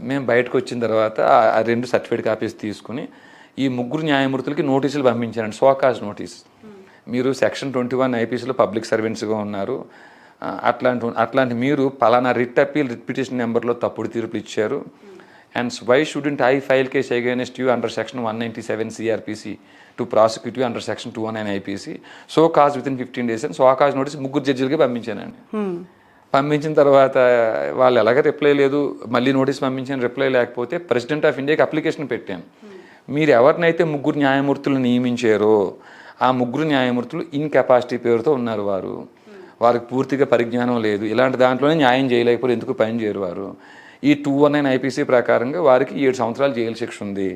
మేము బయటకు వచ్చిన తర్వాత ఆ 2 సర్టిఫికేట్ కాపీస్ తీసుకుని ఈ 3 న్యాయమూర్తులకి నోటీసులు పంపించారండి, సోకాజ్ నోటీస్. మీరు సెక్షన్ 21 ఐపీసీలో పబ్లిక్ సర్వెంట్స్గా ఉన్నారు, అట్లాంటి మీరు పలానా రిట్ అప్పీల్ రిట్ పిటిషన్ నెంబర్లో తప్పుడు తీర్పులు ఇచ్చారు. And why shouldn't I file case against you under section 197 CRPC to prosecute you under section 219 IPC show cause within 15 days అని సో కాజ్ నోటీస్ 3 జడ్జిలకి పంపించానండి. పంపించిన తర్వాత వాళ్ళు ఎలాగ రిప్లై లేదు, మళ్ళీ నోటీస్ పంపించాను, రిప్లై లేకపోతే ప్రెసిడెంట్ ఆఫ్ ఇండియాకి అప్లికేషన్ పెట్టాను. మీరు ఎవరినైతే 3 న్యాయమూర్తులు నియమించారో ఆ 3 న్యాయమూర్తులు ఇన్కెపాసిటీ పేరుతో ఉన్నారు. వారికి పూర్తిగా పరిజ్ఞానం లేదు, ఇలాంటి దాంట్లోనే న్యాయం చేయలేకపోతే ఎందుకు పని చేయరు వారు. ఈ 219 ఐపీసీ ప్రకారంగా వారికి 7 సంవత్సరాలు జైలు శిక్ష ఉంది.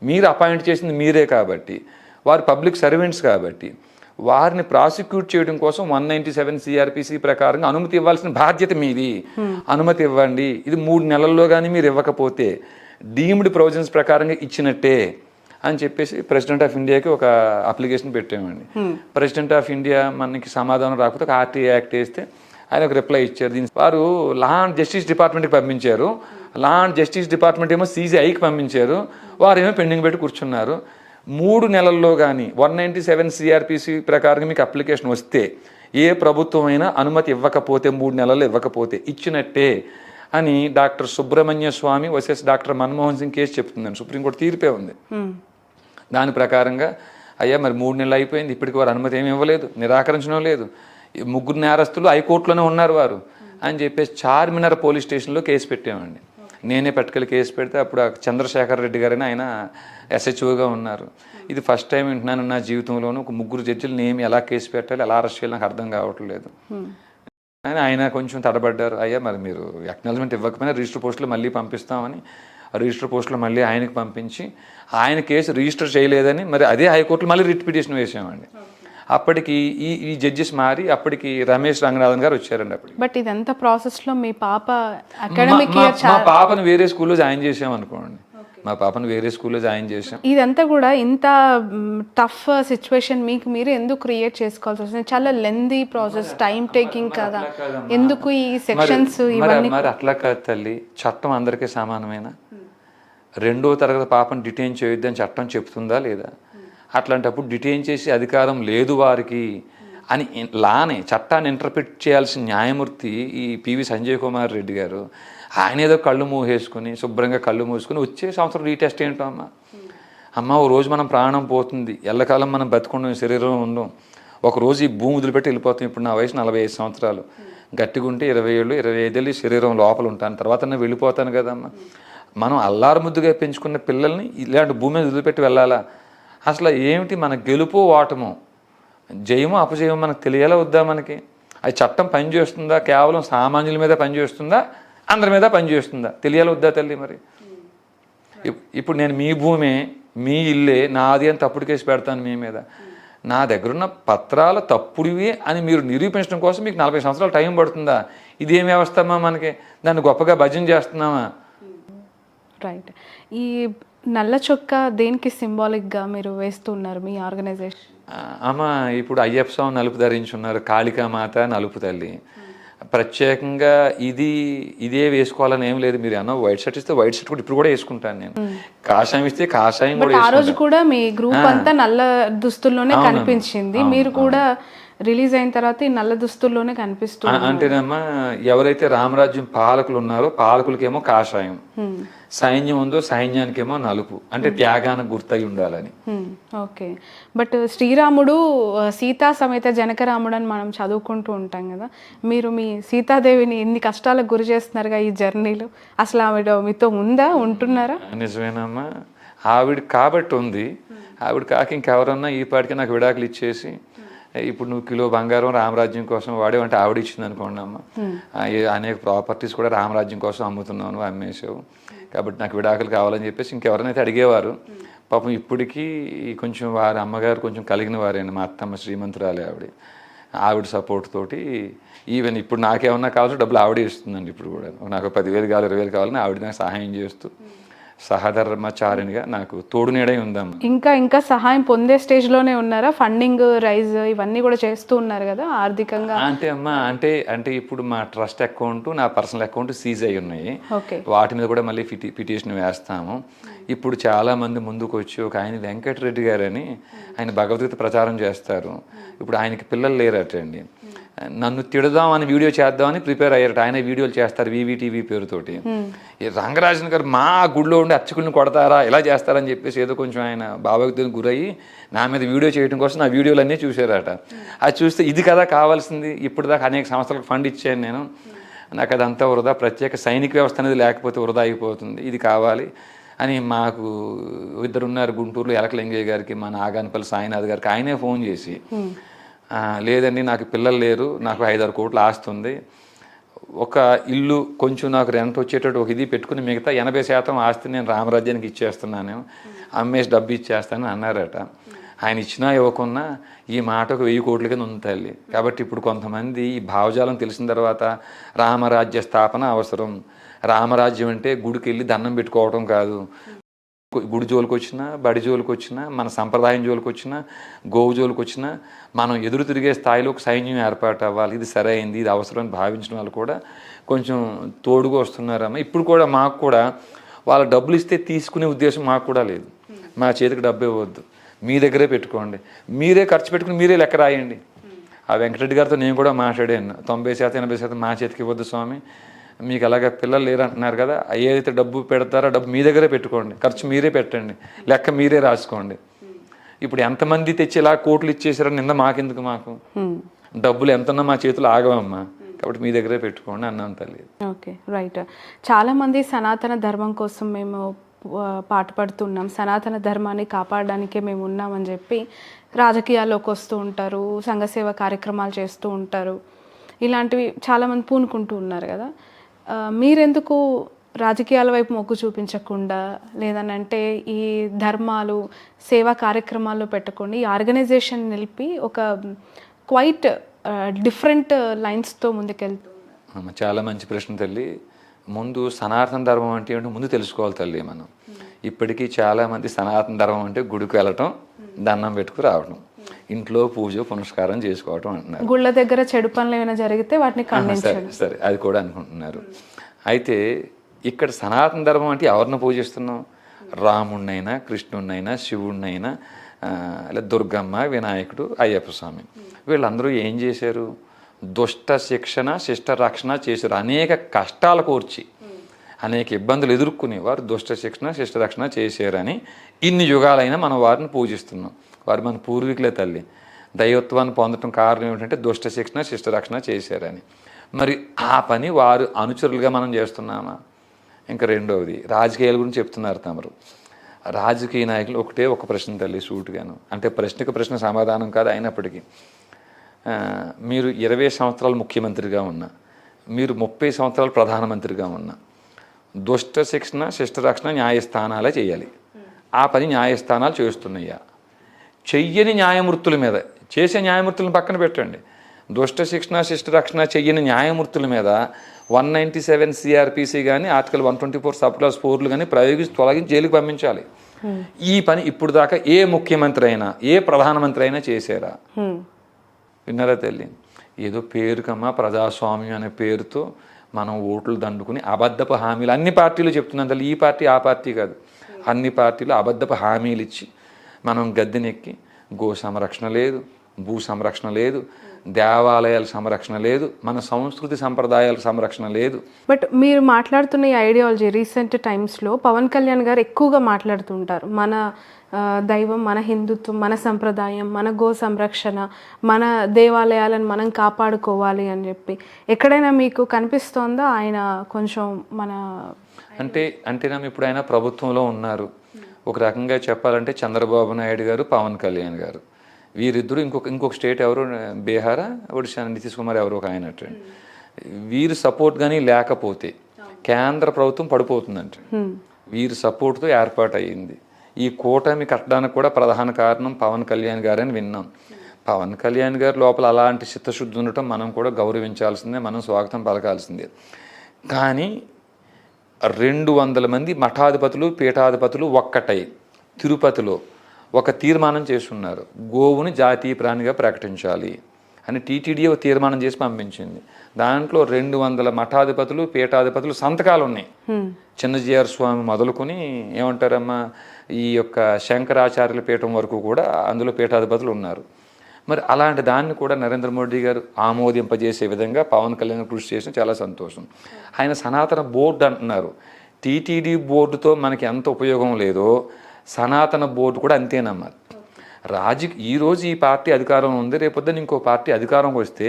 మీరు అపాయింట్ చేసింది మీరే కాబట్టి, వారు పబ్లిక్ సర్వెంట్స్ కాబట్టి వారిని ప్రాసిక్యూట్ చేయడం కోసం 197 సిఆర్పిసి ప్రకారంగా అనుమతి ఇవ్వాల్సిన బాధ్యత మీది. అనుమతి ఇవ్వండి. ఇది 3 నెలల్లో కానీ మీరు ఇవ్వకపోతే డీమ్డ్ ప్రొవిజన్స్ ప్రకారంగా ఇచ్చినట్టే అని చెప్పేసి ప్రెసిడెంట్ ఆఫ్ ఇండియాకి ఒక అప్లికేషన్ పెట్టామండి. ప్రెసిడెంట్ ఆఫ్ ఇండియా మనకి సమాధానం రాకపోతే ఒక ఆర్టీఐ యాక్ట్ వేస్తే ఆయన ఒక రిప్లై ఇచ్చారు. వారు లా అండ్ జస్టిస్ డిపార్ట్మెంట్కి పంపించారు. లా అండ్ జస్టిస్ డిపార్ట్మెంట్ ఏమో సిజిఐకి పంపించారు. వారేమో పెండింగ్ పెట్టి కూర్చున్నారు. 3 నెలల్లో కానీ 197 సిఆర్పిసి ప్రకారం మీకు అప్లికేషన్ వస్తే ఏ ప్రభుత్వం అయినా అనుమతి ఇవ్వకపోతే 3 నెలల్లో ఇవ్వకపోతే ఇచ్చినట్టే అని doctor Subrahmanya Swamy versus doctor Manmohan Singh case చెప్తుందండి. సుప్రీంకోర్టు తీర్పే ఉంది. దాని ప్రకారంగా అయ్యా మరి 3 నెలలు అయిపోయింది, ఇప్పటికి వారు అనుమతి ఏమి ఇవ్వలేదు, నిరాకరించడం లేదు, 3 నేరస్తులు హైకోర్టులోనే ఉన్నారు వారు అని చెప్పేసి చార్మినార్ పోలీస్ స్టేషన్లో కేసు పెట్టామండి. నేనే పట్టుకెళ్ళి కేసు పెడితే అప్పుడు చంద్రశేఖర్ రెడ్డి గారని ఆయన ఎస్హెచ్ఓగా ఉన్నారు. ఇది ఫస్ట్ టైం వింటున్నాను నా జీవితంలోనూ. ఒక 3 జడ్జిలు నేమ్ ఎలా కేసు పెట్టాలి, ఎలా అరెస్ట్ చేయాలి నాకు అర్థం కావట్లేదు. అని ఆయన కొంచెం తడబడ్డారు. అయ్యా మరి మీరు అక్నాలజ్మెంట్ ఇవ్వకపోయినా రిజిస్టర్ పోస్టులో మళ్ళీ పంపిస్తామని రిజిస్టర్ పోస్టులో మళ్ళీ ఆయనకి పంపించి ఆయన కేసు రిజిస్టర్ చేయలేదని మరి అదే హైకోర్టులో మళ్ళీ రిట్ పిటిషన్ వేసామండి. అప్పటికి ఈ జడ్జెస్ మారి అప్పటికి రమేష్ రంగనాథన్ గారు వచ్చారండి. అప్పటికి బట్ ఇదంతా ప్రాసెస్లో మీ పాప అకాడమిక్ మా పాపను వేరే స్కూల్లో జాయిన్ చేసాం అనుకోండి, మా పాపను వేరే స్కూల్లో జాయిన్ చేసాం. ఇదంతా కూడా ఇంత టఫ్ సిచ్యువేషన్ మీకు మీరు ఎందుకు క్రియేట్ చేసుకోవాల్సి వస్తుంది? చాలా లెందీ ప్రాసెస్, టైం టేకింగ్ కదా, ఎందుకు ఈ సెక్షన్స్ ఇవన్నీ? మరి అట్లా కాదు తల్లి, చట్టం అందరికీ సమానమైన 2వ తరగతి పాపను డిటైన్ చేయొద్దని చట్టం చెప్తుందా లేదా? అట్లాంటప్పుడు డిటైన్ చేసే అధికారం లేదు వారికి అని లానే చట్టాన్ని ఇంటర్ప్రిట్ చేయాల్సిన న్యాయమూర్తి ఈ పివి సంజయ్ కుమార్ రెడ్డి గారు ఆయన ఏదో కళ్ళు మూసేసుకుని శుభ్రంగా కళ్ళు మూసుకుని వచ్చే సంవత్సరం రీటెస్ట్ ఏంటో అమ్మ ఓ రోజు మనం ప్రాణం పోతుంది, ఎల్లకాలం మనం బతుకుండం, శరీరం ఉండం, ఒకరోజు ఈ భూమి వదిలిపెట్టి వెళ్ళిపోతాం. ఇప్పుడు నా వయసు 45 సంవత్సరాలు, గట్టిగా ఉంటే 20 ఏళ్ళు 25 ఏళ్ళు శరీరం లోపల ఉంటాను, తర్వాత నేను వెళ్ళిపోతాను కదమ్మా. మనం అల్లారు ముద్దుగా పెంచుకున్న పిల్లల్ని ఇలాంటి భూమి మీద వదిలిపెట్టి వెళ్ళాలా? అసలు ఏమిటి మన గెలుపు ఓటము, జయము అపజయము మనకు తెలియాలా వద్దా? మనకి అది చట్టం పనిచేస్తుందా? కేవలం సామాన్యుల మీద పనిచేస్తుందా? అందరి మీద పనిచేస్తుందా? తెలియాలా వద్దా తల్లి? మరి ఇప్పుడు నేను మీ భూమే, మీ ఇల్లే నాది అని తప్పుడు కేసు పెడతాను మీ మీద. నా దగ్గరున్న పత్రాలు తప్పుడివి అని మీరు నిరూపించడం కోసం మీకు 40 సంవత్సరాలు టైం పడుతుందా? ఇదేం వ్యవస్థ అమ్మా మనకి? దాన్ని గొప్పగా భజన చేస్తున్నామా? రైట్. ఈ నల్ల చొక్కా దేనికి సింబాలిక్గా మీరు వేస్తున్నారు మీ ఆర్గనైజేషన్? అమ్మ ఇప్పుడు అయ్యప్ప స్వామి నలుపు ధరించున్నారు, కాళికామాత నలుపు తల్లి. ప్రత్యేకంగా ఇదే వేసుకోవాలని ఏం లేదు. మీరు అన్న వైట్ షర్ట్ ఇస్తే వైట్ షర్ట్ కూడా ఇప్పుడు కూడా వేసుకుంటాను నేను, కాషాయం ఇస్తే కాషాయం కూడా. ఆ రోజు కూడా మీ గ్రూప్ అంతా నల్ల దుస్తుల్లోనే కనిపించింది, మీరు కూడా రిలీజ్ అయిన తర్వాత ఈ నల్ల దుస్తుల్లోనే కనిపిస్తుంది. అంటేనమ్మా ఎవరైతే రామరాజ్యం పాలకులు ఉన్నారో పాలకులకేమో కాషాయం, సైన్యం ఉందో సైన్యానికేమో నలుపు, అంటే త్యాగానికి గుర్తై ఉండాలని. ఓకే. బట్ శ్రీరాముడు సీతా సమేత జనకరాముడు అని మనం చదువుకుంటూ ఉంటాం కదా, మీరు మీ సీతాదేవిని ఎన్ని కష్టాలకు గురి చేస్తున్నారుగా ఈ జర్నీలో, అసలు ఆవిడ మీతో ఉందా, ఉంటున్నారా? నిజమేనమ్మా, ఆవిడ కాబట్టి ఉంది. ఆవిడ కాక ఇంకెవరన్నా ఈ పాటికి నాకు విడాకులు ఇచ్చేసి ఇప్పుడు నువ్వు కిలో బంగారం రామరాజ్యం కోసం వాడేవంటే ఆవిడ ఇచ్చింది అనుకోండి అమ్మ, అనేక ప్రాపర్టీస్ కూడా రామరాజ్యం కోసం అమ్ముతున్నావు, నువ్వు అమ్మేసావు, కాబట్టి నాకు విడాకులు కావాలని చెప్పేసి ఇంకెవరైనా అడిగేవారు. పాపం ఇప్పటికీ కొంచెం వారి అమ్మగారు కొంచెం కలిగిన వారేండి, మా అత్తమ్మ శ్రీమంతురాలే ఆవిడ సపోర్ట్ తోటి ఈవెన్ ఇప్పుడు నాకేమన్నా కావాల్సిన డబ్బులు ఆవిడే ఇస్తుందండి. ఇప్పుడు కూడా నాకు 10,000 కావాలి 20,000 కావాలని ఆవిడ నాకు సహాయం చేస్తూ సహధర్మచారిణిగా నాకు తోడు నీడై ఉందమ్మా. ఇంకా సహాయం పొందే స్టేజ్లోనే ఉన్నారా? ఫండింగ్ రైజ్ ఇవన్నీ కూడా చేస్తూ ఉన్నారు కదా ఆర్థికంగా? అంటే అమ్మా అంటే ఇప్పుడు మా ట్రస్ట్ అకౌంట్, నా పర్సనల్ అకౌంట్ సీజ్ అయి ఉన్నాయి. వాటి మీద కూడా మళ్ళీ పిటిషన్ వేస్తాము. ఇప్పుడు చాలా మంది ముందుకు వచ్చి ఒక ఆయన వెంకటరెడ్డి గారు అని ఆయన భగవద్గీత ప్రచారం చేస్తారు. ఇప్పుడు ఆయనకి పిల్లలు లేరటండి, నన్ను తిడదామని వీడియో చేద్దామని ప్రిపేర్ అయ్యారట. ఆయన వీడియోలు చేస్తారు VVTV పేరుతోటి. రంగరాజన్ గారు మా గుడిలో ఉండి అర్చకుల్ని కొడతారా, ఇలా చేస్తారని చెప్పేసి ఏదో కొంచెం ఆయన భావోద్వేగానికి గురయ్యి నా మీద వీడియో చేయడం కోసం నా వీడియోలన్నీ చూసారట. అది చూస్తే ఇది కదా కావాల్సింది, ఇప్పుడు దాకా అనేక సంవత్సరాలకు ఫండ్ ఇచ్చాను నేను, నాకు అదంతా వృధా, ప్రత్యేక సైనిక వ్యవస్థ అనేది లేకపోతే వృధా అయిపోతుంది, ఇది కావాలి అని మాకు ఇద్దరు ఉన్నారు గుంటూరులో, ఎలకలింగయ్య గారికి, మా నాగానపల్లి సాయినాథ్ గారికి ఆయనే ఫోన్ చేసి, లేదండి నాకు పిల్లలు లేరు, నాకు 5-6 కోట్ల ఆస్తి ఉంది, ఒక ఇల్లు కొంచెం నాకు రెంట్ వచ్చేటట్టు ఒక ఇది పెట్టుకుని మిగతా 80% ఆస్తి నేను రామరాజ్యానికి ఇచ్చేస్తున్నాను, అమ్మేసి డబ్బు ఇచ్చేస్తాను అన్నారట. ఆయన ఇచ్చినా ఇవ్వకున్నా ఈ మాట ఒక 1000 కోట్ల కింద ఉంది తల్లి. కాబట్టి ఇప్పుడు కొంతమంది ఈ భావజాలం తెలిసిన తర్వాత రామరాజ్య స్థాపన అవసరం, రామరాజ్యం అంటే గుడికి వెళ్ళి దండం పెట్టుకోవడం కాదు, గుడి జోలికి వచ్చినా, బడి జోలికి వచ్చినా, మన సంప్రదాయం జోలికి వచ్చినా, గోవు జోలికి వచ్చినా మనం ఎదురు తిరిగే స్థాయిలో ఒక సైన్యం ఏర్పాటు అవ్వాలి, ఇది సరైంది, ఇది అవసరం భావించిన వాళ్ళు కూడా కొంచెం తోడుగా వస్తున్నారమ్మ. ఇప్పుడు కూడా మాకు కూడా వాళ్ళ డబ్బులు ఇస్తే తీసుకునే ఉద్దేశం మాకు కూడా లేదు, మా చేతికి డబ్బు ఇవ్వద్దు, మీ దగ్గరే పెట్టుకోండి, మీరే ఖర్చు పెట్టుకుని మీరే లెక్క రాయండి. ఆ వెంకటరెడ్డి గారితో నేను కూడా మాట్లాడాను, 90% 80% మా చేతికి ఇవ్వద్దు స్వామి, మీకు అలాగే పిల్లలు లేరు అంటున్నారు కదా, ఏదైతే డబ్బు పెడతారో డబ్బు మీ దగ్గరే పెట్టుకోండి, ఖర్చు మీరే పెట్టండి, లెక్క మీరే రాసుకోండి. ఇప్పుడు ఎంతమంది తెచ్చి ఇలా కోట్లు ఇచ్చేసారని నిన్న మాకెందుకు, మాకు డబ్బులు ఎంతన్నా మా చేతులు ఆగవమ్మా, కాబట్టి మీ దగ్గరే పెట్టుకోండి అన్నాను తల్లి. Okay, right. చాలామంది సనాతన ధర్మం కోసం మేము పాటుపడుతున్నాం, సనాతన ధర్మాన్ని కాపాడడానికే మేము ఉన్నామని చెప్పి రాజకీయాల్లోకి వస్తూ ఉంటారు, సంఘసేవ కార్యక్రమాలు చేస్తూ ఉంటారు. ఇలాంటివి చాలామంది పూనుకుంటూ ఉన్నారు కదా. మీరెందుకు రాజకీయాల వైపు మొగ్గు చూపించకుండా, లేదనంటే ఈ ధర్మాలు సేవా కార్యక్రమాల్లో పెట్టకుండా ఈ ఆర్గనైజేషన్ నిలిపి ఒక క్వైట్ డిఫరెంట్ లైన్స్తో ముందుకెళ్తున్నారు? చాలా మంచి ప్రశ్న తల్లి. ముందు సనాతన ధర్మం అంటే ఏంటో ముందు తెలుసుకోవాలి తల్లి. మనం ఇప్పటికీ చాలామంది సనాతన ధర్మం అంటే గుడికి వెళ్ళటం, దండం పెట్టుకు రావడం, ఇంట్లో పూజ పునస్కారం చేసుకోవటం అంటున్నారు. గుళ్ళ దగ్గర చెడు పనులు ఏమైనా జరిగితే వాటిని ఖండించడం, సరే అది కూడా అనుకుంటున్నారు. అయితే ఇక్కడ సనాతన ధర్మం అంటే ఎవరిని పూజిస్తున్నాం? రాముడినైనా, కృష్ణుడినైనా, శివుడినైనా, లేదా దుర్గమ్మ, వినాయకుడు, అయ్యప్ప స్వామి, వీళ్ళందరూ ఏం చేశారు? దుష్ట శిక్షణ శిష్ట రక్షణ చేశారు. అనేక కష్టాలు కోర్చి, అనేక ఇబ్బందులు ఎదుర్కొనేవారు దుష్ట శిక్షణ శిష్ట రక్షణ చేశారని ఇన్ని యుగాలైనా మనం వారిని పూజిస్తున్నాం. వారు మన పూర్వీకులే తల్లి. దైవత్వాన్ని పొందటం కారణం ఏమిటంటే దుష్ట శిక్షణ శిష్ట రక్షణ చేశారని. మరి ఆ పని వారు అనుచరులుగా మనం చేస్తున్నామా? ఇంకా రెండవది, రాజకీయాల గురించి చెప్తున్నారు తమరు. రాజకీయ నాయకులు ఒకటే ఒక ప్రశ్న తల్లి, సూటుగాను. అంటే ప్రశ్నకు ప్రశ్న సమాధానం కాదు. అయినప్పటికీ మీరు 20 సంవత్సరాలు ముఖ్యమంత్రిగా ఉన్నా, మీరు 30 సంవత్సరాలు ప్రధానమంత్రిగా ఉన్నా, దుష్ట శిక్షణ శిష్ట రక్షణ న్యాయస్థానాలే చేయాలి. ఆ పని న్యాయస్థానాలు చేస్తున్నాయా? చెయ్యని న్యాయమూర్తుల మీద, చేసే న్యాయమూర్తులను పక్కన పెట్టండి, దుష్ట శిక్షణ శిష్ట రక్షణ చెయ్యని న్యాయమూర్తుల మీద 197 సిఆర్పిసి కానీ ఆర్టికల్ 124 సబ్ క్లాస్ 4లు కానీ ప్రయోగించి తొలగించి జైలుకి పంపించాలి. ఈ పని ఇప్పుడు దాకా ఏ ముఖ్యమంత్రి అయినా, ఏ ప్రధానమంత్రి అయినా చేశారా? విన్నారా తల్లి? ఏదో పేరుకమ్మా ప్రజాస్వామ్యం అనే పేరుతో మనం ఓట్లు దండుకుని అబద్ధపు హామీలు, అన్ని పార్టీలు చెప్తున్నాం తల్లి, ఈ పార్టీ ఆ పార్టీ కాదు, అన్ని పార్టీలు అబద్ధపు హామీలు ఇచ్చి మనం గద్దెనెక్కి గో సంరక్షణ లేదు, భూ సంరక్షణ లేదు, దేవాలయాల సంరక్షణ లేదు, మన సంస్కృతి సంప్రదాయాల సంరక్షణ లేదు. బట్ మీరు మాట్లాడుతున్న ఈ ఐడియాలజీ రీసెంట్ టైమ్స్లో పవన్ కళ్యాణ్ గారు ఎక్కువగా మాట్లాడుతుంటారు. మన దైవం, మన హిందుత్వం, మన సంప్రదాయం, మన గో సంరక్షణ, మన దేవాలయాలను మనం కాపాడుకోవాలి అని చెప్పి ఎక్కడైనా మీకు కనిపిస్తోందా ఆయన కొంచెం మన అంటేనా ఇప్పుడు ఆయన ప్రభుత్వంలో ఉన్నారు. ఒక రకంగా చెప్పాలంటే చంద్రబాబు నాయుడు గారు, పవన్ కళ్యాణ్ గారు, వీరిద్దరూ ఇంకొక స్టేట్ ఎవరు, బీహారా, ఒడిశా, నితీష్ కుమార్ ఎవరో ఒక ఆయన, వీరు సపోర్ట్ కానీ లేకపోతే కేంద్ర ప్రభుత్వం పడిపోతుందంట. వీరి సపోర్ట్తో ఏర్పాటు అయ్యింది ఈ కూటమి కట్టడానికి కూడా ప్రధాన కారణం పవన్ కళ్యాణ్ గారని విన్నాం. పవన్ కళ్యాణ్ గారు లోపల అలాంటి చిత్తశుద్ధి ఉండటం మనం కూడా గౌరవించాల్సిందే, మనం స్వాగతం పలకాల్సిందే. కానీ 200 మంది మఠాధిపతులు పీఠాధిపతులు ఒక్కటై తిరుపతిలో ఒక తీర్మానం చేస్తున్నారు, గోవుని జాతీయ ప్రాణిగా ప్రకటించాలి అని టీటీడీ ఒక తీర్మానం చేసి పంపించింది. దాంట్లో 200 మఠాధిపతులు పీఠాధిపతులు సంతకాలు ఉన్నాయి. చిన్నజీఆర్ స్వామి మొదలుకొని ఏమంటారమ్మా ఈ యొక్క శంకరాచార్యుల పీఠం వరకు కూడా అందులో పీఠాధిపతులు ఉన్నారు. మరి అలాంటి దాన్ని కూడా నరేంద్ర మోడీ గారు ఆమోదింపజేసే విధంగా పవన్ కళ్యాణ్ కృషి చేసిన చాలా సంతోషం. ఆయన సనాతన బోర్డు అంటున్నారు. టీటీడీ బోర్డుతో మనకి ఎంత ఉపయోగం లేదో సనాతన బోర్డు కూడా అంతేనమ్మా. ఈరోజు ఈ పార్టీ అధికారంలో ఉంది, రేపొద్దున ఇంకో పార్టీ అధికారంకి వస్తే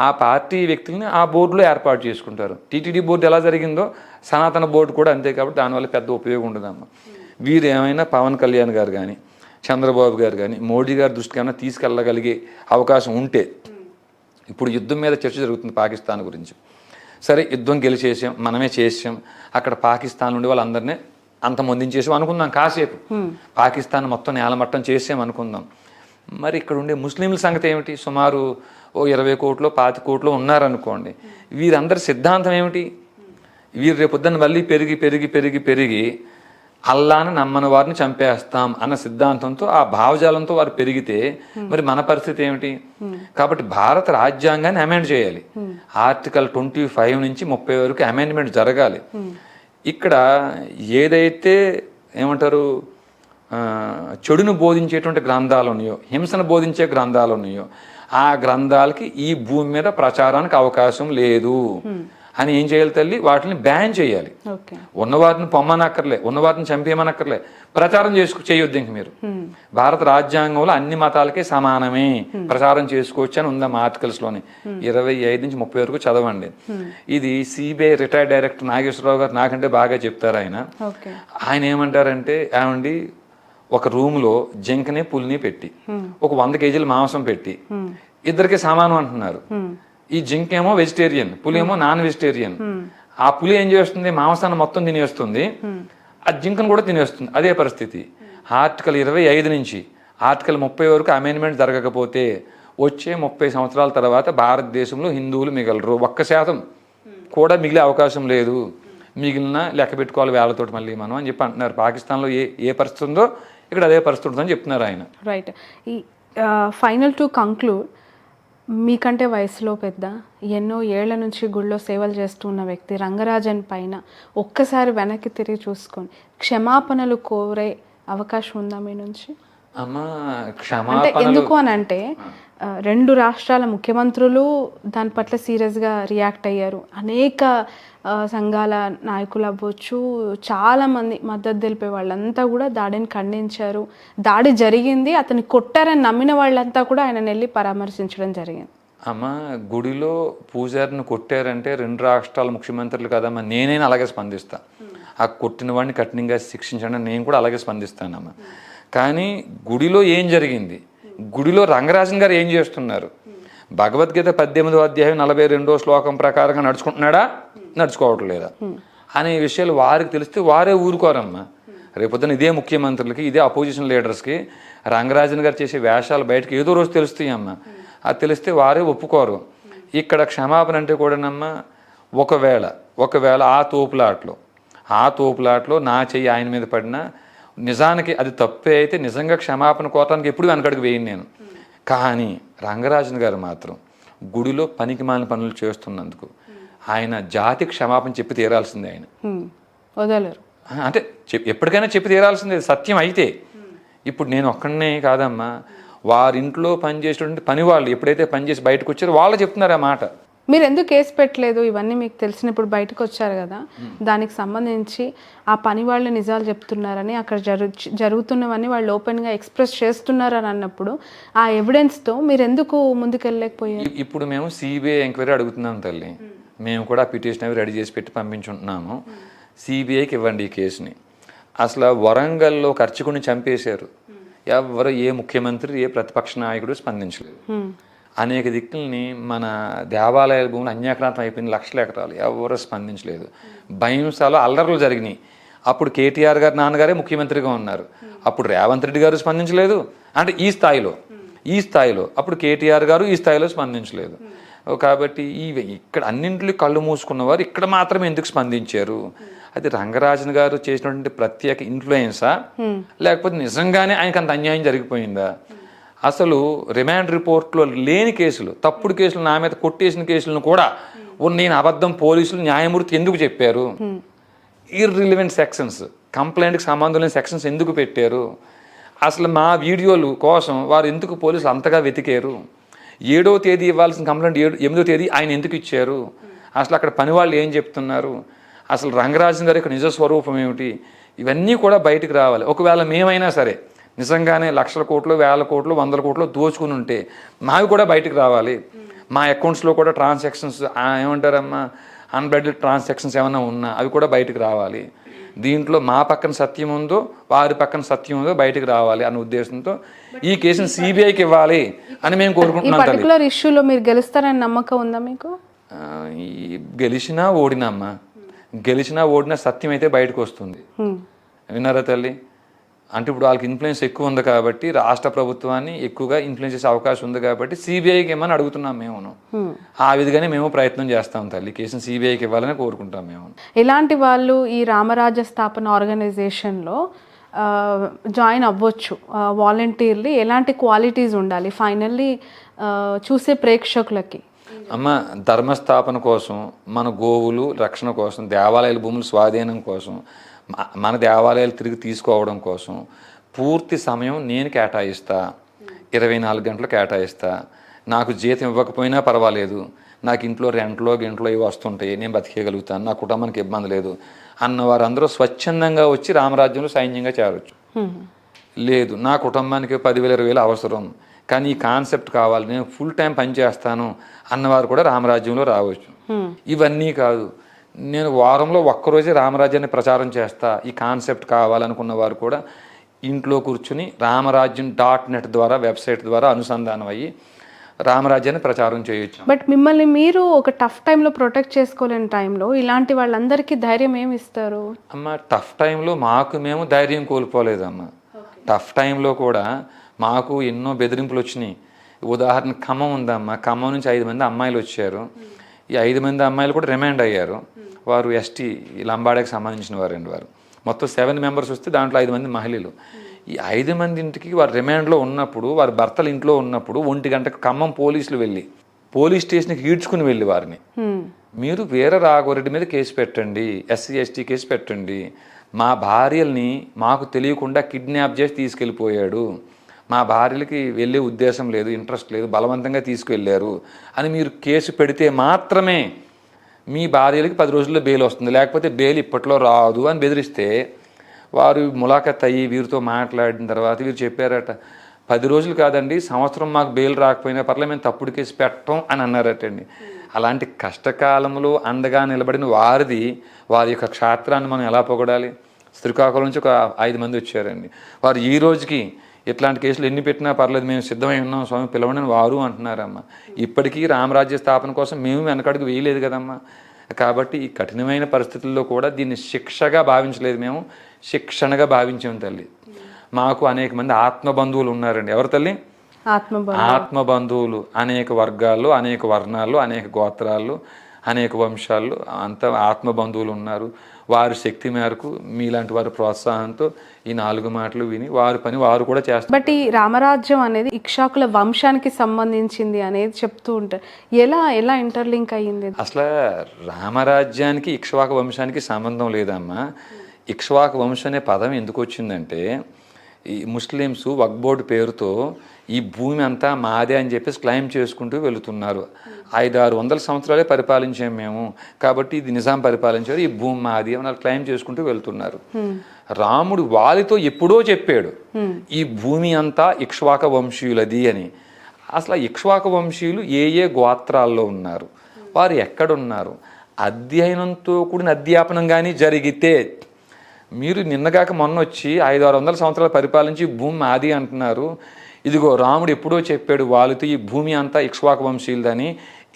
ఆ పార్టీ వ్యక్తుల్ని ఆ బోర్డులో ఏర్పాటు చేసుకుంటారు. టీటీడీ బోర్డు ఎలా జరిగిందో సనాతన బోర్డు కూడా అంతే. కాబట్టి దానివల్ల పెద్ద ఉపయోగం ఉండదమ్మా. వీరు ఏమైనా పవన్ కళ్యాణ్ గారు కానీ చంద్రబాబు గారు కానీ మోడీ గారి దృష్టికి ఏమైనా తీసుకెళ్ళగలిగే అవకాశం ఉంటే, ఇప్పుడు యుద్ధం మీద చర్చ జరుగుతుంది పాకిస్తాన్ గురించి. సరే యుద్ధం గెలిచేసాం, మనమే చేసాం, అక్కడ పాకిస్తాన్ నుండి వాళ్ళందరినీ అంతమొందించేసాం అనుకుందాం కాసేపు, పాకిస్తాన్ మొత్తం నేలమట్టం చేసాం అనుకుందాం. మరి ఇక్కడ ఉండే ముస్లింల సంగతి ఏమిటి? సుమారు 20 కోట్లు 25 కోట్లు ఉన్నారనుకోండి. వీరందరి సిద్ధాంతం ఏమిటి? వీరు రేపొద్దున మళ్ళీ పెరిగి పెరిగి పెరిగి పెరిగి అల్లాను నమ్మని వారిని చంపేస్తాం అన్న సిద్ధాంతంతో, ఆ భావజాలంతో వారు పెరిగితే మరి మన పరిస్థితి ఏమిటి? కాబట్టి భారత రాజ్యాంగాన్ని అమెండ్ చేయాలి. ఆర్టికల్ 25 నుంచి 30 వరకు అమెండ్మెంట్ జరగాలి. ఇక్కడ ఏదైతే ఏమంటారు చెడును బోధించేటువంటి గ్రంథాలు ఉన్నాయో, హింసను బోధించే గ్రంథాలు ఉన్నాయో, ఆ గ్రంథాలకి ఈ భూమి మీద ప్రచారానికి అవకాశం లేదు అని ఏం చేయాలి తల్లి? వాటిని బ్యాన్ చేయాలి. ఉన్నవారిని పొమ్మనక్కర్లే, ఉన్నవారిని చంపేయమనక్కర్లే, ప్రచారం చేయొద్దు. ఇంక మీరు భారత రాజ్యాంగంలో అన్ని మతాలకే సమానమే ప్రచారం చేసుకోవచ్చు అని ఉందా ఆర్టికల్స్ లోని. 25 నుంచి 30 వరకు చదవండి. ఇది సిబిఐ రిటైర్డ్ డైరెక్టర్ నాగేశ్వరరావు గారు నాకంటే బాగా చెప్తారు. ఆయన ఏమంటారంటే, ఏమండి ఒక రూమ్లో జింకని పులిని పెట్టి ఒక 100 కేజీల మాంసం పెట్టి ఇద్దరికి సమానం అంటున్నారు. ఈ జింక ఏమో వెజిటేరియన్, పులి ఏమో నాన్ వెజిటేరియన్. ఆ పులి ఏం చేస్తుంది, మాంసాన్ని మొత్తం తినేస్తుంది, ఆ జింకను కూడా తినేస్తుంది. అదే పరిస్థితి. ఆర్టికల్ 25 నుంచి ఆర్టికల్ 30 వరకు అమెండ్మెంట్ జరగకపోతే వచ్చే 30 సంవత్సరాల తర్వాత భారతదేశంలో హిందువులు మిగలరు. 1% కూడా మిగిలే అవకాశం లేదు. మిగిలిన లెక్క పెట్టుకోవాలి వేళతోటి మళ్ళీ మనం అని చెప్పి అంటున్నారు. పాకిస్తాన్లో ఏ పరిస్థితి ఉందో ఇక్కడ అదే పరిస్థితి ఉంటుందని చెప్తున్నారు ఆయన. రైట్. ఈ ఫైనల్ టు కంక్లూడ్, మీకంటే వయసులో పెద్ద, ఎన్నో ఏళ్ల నుంచి గుళ్ళో సేవలు చేస్తున్న వ్యక్తి రంగరాజన్ పైన ఒక్కసారి వెనక్కి తిరిగి చూసుకొని క్షమాపణలు కోరే అవకాశం ఉందా మీ నుంచి? అమ్మ అంటే క్షమాపణలు ఎందుకు అని అంటే 2 రాష్ట్రాల ముఖ్యమంత్రులు దాని పట్ల సీరియస్గా రియాక్ట్ అయ్యారు. అనేక సంఘాల నాయకులు అవ్వచ్చు, చాలామంది మద్దతు తెలిపే వాళ్ళంతా కూడా దాడిని ఖండించారు. దాడి జరిగింది, అతన్ని కొట్టారని నమ్మిన వాళ్ళంతా కూడా ఆయన వెళ్ళి పరామర్శించడం జరిగింది. అమ్మ గుడిలో పూజారిని కొట్టారంటే 2 రాష్ట్రాల ముఖ్యమంత్రులు కదమ్మా, నేనైనా అలాగే స్పందిస్తా. ఆ కొట్టిన వాడిని కఠినంగా శిక్షించడం నేను కూడా అలాగే స్పందిస్తానమ్మా. కానీ గుడిలో ఏం జరిగింది, గుడిలో రంగరాజన్ గారు ఏం చేస్తున్నారు, భగవద్గీత 18వ అధ్యాయం 42వ శ్లోకం ప్రకారంగా నడుచుకుంటున్నాడా, నడుచుకోవట్లేదా అనే విషయాలు వారికి తెలిస్తే వారే ఊరుకోరమ్మా. రేపొద్దున ఇదే ముఖ్యమంత్రులకి, ఇదే అపోజిషన్ లీడర్స్కి రంగరాజన్ గారు చేసే వేషాలు బయటకు ఏదో రోజు తెలుస్తాయి అమ్మ. అది తెలిస్తే వారే ఒప్పుకోరు. ఇక్కడ క్షమాపణ అంటే కూడానమ్మా, ఒకవేళ ఆ తోపులాట్లో నా చెయ్యి ఆయన మీద పడినా నిజానికి అది తప్పే అయితే నిజంగా క్షమాపణ కోరటానికి ఎప్పుడు వెనకడికి వేయను నేను. కానీ రంగరాజన్ గారు మాత్రం గుడిలో పనికిమాలిన పనులు చేస్తున్నందుకు ఆయన జాతికి క్షమాపణ చెప్పి తీరాల్సిందే. ఆయన వదలరు అంటే ఎప్పటికైనా చెప్పి తీరాల్సిందే సత్యం అయితే. ఇప్పుడు నేను ఒక్కడనే కాదమ్మా, వారింట్లో పనిచేసేటువంటి పని వాళ్ళు ఎప్పుడైతే పనిచేసి బయటకు వచ్చారో వాళ్ళు చెప్తున్నారు ఆ మాట. మీరు ఎందుకు కేసు పెట్టలేదు? ఇవన్నీ మీకు తెలిసినప్పుడు బయటకు వచ్చారు కదా, దానికి సంబంధించి ఆ పని వాళ్ళు నిజాలు చెప్తున్నారని, అక్కడ జరుగుతున్నవన్నీ వాళ్ళు ఓపెన్గా ఎక్స్ప్రెస్ చేస్తున్నారని అన్నప్పుడు ఆ ఎవిడెన్స్తో మీరు ఎందుకు ముందుకెళ్ళలేకపోయారు? ఇప్పుడు మేము సిబిఐ ఎంక్వైరీ అడుగుతున్నాం తల్లి. మేము కూడా పిటిషన్ అవి రెడీ చేసి పెట్టి పంపించుంటున్నాము. సిబిఐకి ఇవ్వండి ఈ కేసుని. అసలు వరంగల్లో ఖర్చుకుని చంపేశారు, ఎవరు ఏ ముఖ్యమంత్రి ఏ ప్రతిపక్ష నాయకుడు స్పందించలేదు. అనేక దిక్కుల్ని మన దేవాలయాల భూములు అన్యాక్రాంతం అయిపోయింది, లక్షల ఎకరాలు, ఎవరు స్పందించలేదు. భయంసాలు అల్లర్లు జరిగినాయి. అప్పుడు కేటీఆర్ గారు నాన్నగారే ముఖ్యమంత్రిగా ఉన్నారు, అప్పుడు రేవంత్ రెడ్డి గారు స్పందించలేదు. అంటే ఈ స్థాయిలో అప్పుడు కేటీఆర్ గారు ఈ స్థాయిలో స్పందించలేదు. కాబట్టి ఇక్కడ అన్నింటిలో కళ్ళు మూసుకున్నవారు ఇక్కడ మాత్రమే ఎందుకు స్పందించారు? అది రంగరాజన్ గారు చేసినటువంటి ప్రత్యేక ఇన్ఫ్లుయెన్సా, లేకపోతే నిజంగానే ఆయనకు అంత అన్యాయం జరిగిపోయిందా? అసలు రిమాండ్ రిపోర్ట్లో లేని కేసులు, తప్పుడు కేసులు, నా మీద కొట్టేసిన కేసులను కూడా నేను అబద్ధం పోలీసులు న్యాయమూర్తి ఎందుకు చెప్పారు? ఇర్రిలివెంట్ సెక్షన్స్, కంప్లైంట్కి సంబంధం లేని సెక్షన్స్ ఎందుకు పెట్టారు? అసలు మా వీడియోలు కోసం వారు ఎందుకు పోలీసులు అంతగా వెతికారు? 7వ తేదీ ఇవ్వాల్సిన కంప్లైంట్ 8వ తేదీ ఆయన ఎందుకు ఇచ్చారు? అసలు అక్కడ పని వాళ్ళు ఏం చెప్తున్నారు? అసలు రంగరాజన్ గారి యొక్క నిజ స్వరూపం ఏమిటి? ఇవన్నీ కూడా బయటకు రావాలి. ఒకవేళ మేమైనా సరే నిజంగానే లక్షల కోట్లు, వేల కోట్లు, 100 కోట్లు దోచుకుని ఉంటే మావి కూడా బయటకు రావాలి. మా అకౌంట్స్లో కూడా ట్రాన్సాక్షన్స్ ఏమంటారమ్మా, అన్బ్లడెడ్ ట్రాన్సాక్షన్స్ ఏమైనా ఉన్నా అవి కూడా బయటకు రావాలి. దీంట్లో మా పక్కన సత్యం ఉందో వారి పక్కన సత్యం ఉందో బయటకు రావాలి అన్న ఉద్దేశంతో ఈ కేసును సిబిఐకి ఇవ్వాలి అని మేము కోరుకుంటున్నాం. పర్టికులర్ ఇష్యూలో మీరు గెలుస్తారని నమ్మకం ఉందా మీకు? గెలిచినా ఓడినా సత్యం అయితే బయటకు వస్తుంది. విన్నారా తల్లి? అంటే ఇప్పుడు వాళ్ళకి ఇన్ఫ్లుయెన్స్ ఎక్కువ ఉంది కాబట్టి, రాష్ట్ర ప్రభుత్వాన్ని ఎక్కువగా ఇన్ఫ్లుయెన్స్ చేసే అవకాశం ఉంది కాబట్టి సిబిఐకి ఏమని అడుగుతున్నాం మేము. ఆ విధంగానే మేము ప్రయత్నం చేస్తాం తల్లి, కేసును సిబిఐకి ఇవ్వాలని కోరుకుంటాం మేము. ఇలాంటి వాళ్ళు ఈ రామరాజ్య స్థాపన ఆర్గనైజేషన్లో జాయిన్ అవ్వచ్చు వాలంటీర్లీ? ఎలాంటి క్వాలిటీస్ ఉండాలి ఫైనల్లీ చూసే ప్రేక్షకులకి? అమ్మ, ధర్మస్థాపన కోసం, మన గోవులు రక్షణ కోసం, దేవాలయాల భూముల స్వాధీనం కోసం, మన దేవాలయాలు తిరిగి తీసుకోవడం కోసం పూర్తి సమయం నేను కేటాయిస్తా. 24 గంటలు కేటాయిస్తా. నాకు జీతం ఇవ్వకపోయినా పర్వాలేదు, నాకు ఇంట్లో రెంట్లో ఇవి వస్తుంటాయి, నేను బతికేయగలుగుతాను, నా కుటుంబానికి ఇబ్బంది లేదు అన్నవారు అందరూ స్వచ్ఛందంగా వచ్చి రామరాజ్యంలో సైన్యంగా చేరవచ్చు. లేదు, నా కుటుంబానికి 10,000 20,000 అవసరం, కానీ ఈ కాన్సెప్ట్ కావాలి, నేను ఫుల్ టైం పనిచేస్తాను అన్నవారు కూడా రామరాజ్యంలో రావచ్చు. ఇవన్నీ కాదు, నేను వారంలో ఒక్కరోజే రామరాజ్యాన్ని ప్రచారం చేస్తా, ఈ కాన్సెప్ట్ కావాలనుకున్న వారు కూడా ఇంట్లో కూర్చుని రామరాజ్యం .net ద్వారా వెబ్సైట్ ద్వారా అనుసంధానం అయ్యి రామరాజ్యాన్ని ప్రచారం చేయొచ్చు. బట్ మిమ్మల్ని మీరు ఒక టఫ్ టైంలో ప్రొటెక్ట్ చేసుకోలేని టైంలో ఇలాంటి వాళ్ళందరికీ ధైర్యం ఏమి ఇస్తారు? అమ్మ, టఫ్ టైంలో మాకు మేము ధైర్యం కోల్పోలేదమ్మ. టఫ్ టైంలో కూడా మాకు ఎన్నో బెదిరింపులు వచ్చినాయి. ఉదాహరణ ఖమ్మం ఉందమ్మ, ఖమ్మం నుంచి 5 మంది అమ్మాయిలు వచ్చారు. ఈ 5 మంది అమ్మాయిలు కూడా రిమాండ్ అయ్యారు. వారు ఎస్టీ లంబాడకి సంబంధించిన వారండి. వారు మొత్తం 7 మెంబర్స్ వస్తే దాంట్లో 5 మంది మహిళలు. ఈ 5 మంది ఇంటికి వారు రిమాండ్లో ఉన్నప్పుడు, వారి భర్తలు ఇంట్లో ఉన్నప్పుడు 1 గంటకు ఖమ్మం పోలీసులు వెళ్ళి పోలీస్ స్టేషన్కి ఈడ్చుకుని వెళ్ళి వారిని, మీరు వీర రాఘవరెడ్డి మీద కేసు పెట్టండి, ఎస్సీ ఎస్టీ కేసు పెట్టండి, మా భార్యల్ని మాకు తెలియకుండా కిడ్నాప్ చేసి తీసుకెళ్ళిపోయాడు, మా భార్యలకి వెళ్ళే ఉద్దేశం లేదు, ఇంట్రెస్ట్ లేదు, బలవంతంగా తీసుకువెళ్ళారు అని మీరు కేసు పెడితే మాత్రమే మీ భార్యలకి 10 రోజుల్లో బెయిల్ వస్తుంది, లేకపోతే బెయిల్ ఇప్పట్లో రాదు అని బెదిరిస్తే వారు ములాఖత్ అయ్యి వీరితో మాట్లాడిన తర్వాత వీరు చెప్పారట, 10 రోజులు కాదండి, సంవత్సరం మాకు బెయిల్ రాకపోయినా పర్లేదు, మేము తప్పుడు కేసు పెట్టం అని అన్నారటండి. అలాంటి కష్టకాలంలో అండగా నిలబడిన వారిది, వారి యొక్క క్షేత్రాన్ని మనం ఎలా పొగడాలి? శ్రీకాకుళం నుంచి ఒక 5 మంది వచ్చారండి. వారు ఈ రోజుకి ఇట్లాంటి కేసులు ఎన్ని పెట్టినా పర్లేదు, మేము సిద్ధమై ఉన్నాం స్వామి, పిలవండి వారు అంటున్నారమ్మా. ఇప్పటికీ రామరాజ్య స్థాపన కోసం మేము వెనకడుగు వేయలేదు కదమ్మా. కాబట్టి ఈ కఠినమైన పరిస్థితుల్లో కూడా దీన్ని శిక్షగా భావించలేదు, మేము శిక్షణగా భావించాము తల్లి. మాకు అనేక మంది ఆత్మబంధువులు ఉన్నారండి. ఎవరు తల్లి? ఆత్మబంధువులు. అనేక వర్గాల్లో, అనేక వర్ణాల్లో, అనేక గోత్రాల్లో, అనేక వంశాల్లో అంత ఆత్మబంధువులు ఉన్నారు. వారి శక్తి మేరకు మీలాంటి వారి ప్రోత్సాహంతో ఈ 4 మాటలు విని వారి పని వారు కూడా చేస్తారు. బట్ ఈ రామరాజ్యం అనేది ఇక్ష్వాకుల వంశానికి సంబంధించింది అనేది చెప్తూ ఉంటారు. ఎలా ఇంటర్లింక్ అయ్యింది? అసలు రామరాజ్యానికి ఇక్ష్వాకు వంశానికి సంబంధం లేదమ్మా. ఇక్ష్వాకు వంశం అనే పదం ఎందుకు వచ్చిందంటే, ఈ ముస్లిమ్స్ వక్ఫ్ బోర్డు పేరుతో ఈ భూమి అంతా మాదే అని చెప్పేసి క్లెయిమ్ చేసుకుంటూ వెళుతున్నారు. 500-600 సంవత్సరాలే పరిపాలించాము మేము, కాబట్టి ఇది నిజాం పరిపాలించారు, ఈ భూమి మాది అని క్లెయిమ్ చేసుకుంటూ వెళ్తున్నారు. రాముడు వాలితో ఎప్పుడో చెప్పాడు ఈ భూమి అంతా ఇక్ష్వాక వంశీయులది అని. అసలు ఇక్ష్వాక వంశీయులు ఏ గోత్రాల్లో ఉన్నారు, వారు ఎక్కడున్నారు, అధ్యయనంతో కూడిన అధ్యాపనం కానీ జరిగితే, మీరు నిన్నగాక మొన్న వచ్చి 500-600 సంవత్సరాలు పరిపాలించి భూమి మాది అంటున్నారు. ఇదిగో రాముడు ఎప్పుడో చెప్పాడు వాళ్ళతో ఈ భూమి అంతా ఇక్ష్వాకు వంశీయులదని,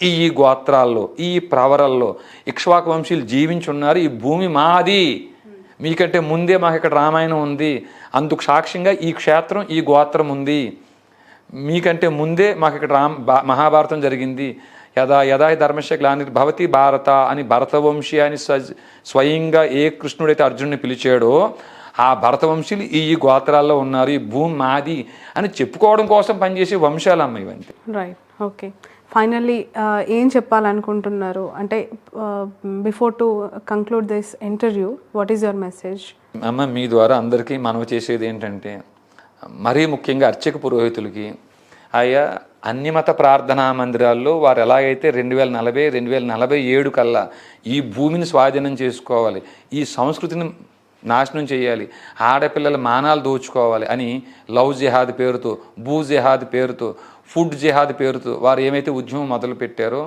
ఈ గోత్రాల్లో, ఈ ప్రవరల్లో ఇక్ష్వాకు వంశీయులు జీవించున్నారు, ఈ భూమి మాది, మీకంటే ముందే మాకు ఇక్కడ రామాయణం ఉంది, అందుకు సాక్ష్యంగా ఈ క్షేత్రం, ఈ గోత్రం ఉంది, మీకంటే ముందే మాకు ఇక్కడ మహాభారతం జరిగింది, యదా యదా ధర్మస్య గ్లానిర్భవతి భారత అని భరతవంశీ అని స్వయంగా ఏ కృష్ణుడైతే అర్జునుడిని పిలిచాడో ఆ భరతవంశీలు ఈ గోత్రాల్లో ఉన్నారు, ఈ భూమి మాది అని చెప్పుకోవడం కోసం పనిచేసే వంశాలమ్మ ఇవంతే. Right, okay. ఫైనల్లీ ఏం చెప్పాలనుకుంటున్నారు? అంటే before to conclude this interview, what is your message? అమ్మ, మీ ద్వారా అందరికీ మనవి చేసేది ఏంటంటే, మరీ ముఖ్యంగా అర్చక పురోహితులకి, ఆయా అన్ని మత ప్రార్థనా మందిరాల్లో వారు ఎలాగైతే 2047 కల్లా ఈ భూమిని స్వాధీనం చేసుకోవాలి, ఈ సంస్కృతిని నాశనం చేయాలి, ఆడపిల్లల మానాలు దోచుకోవాలి అని లవ్ జిహాద్ పేరుతో, భూ జిహాద్ పేరుతో, ఫుడ్ జిహాద్ పేరుతో వారు ఏమైతే ఉద్యమం మొదలు పెట్టారో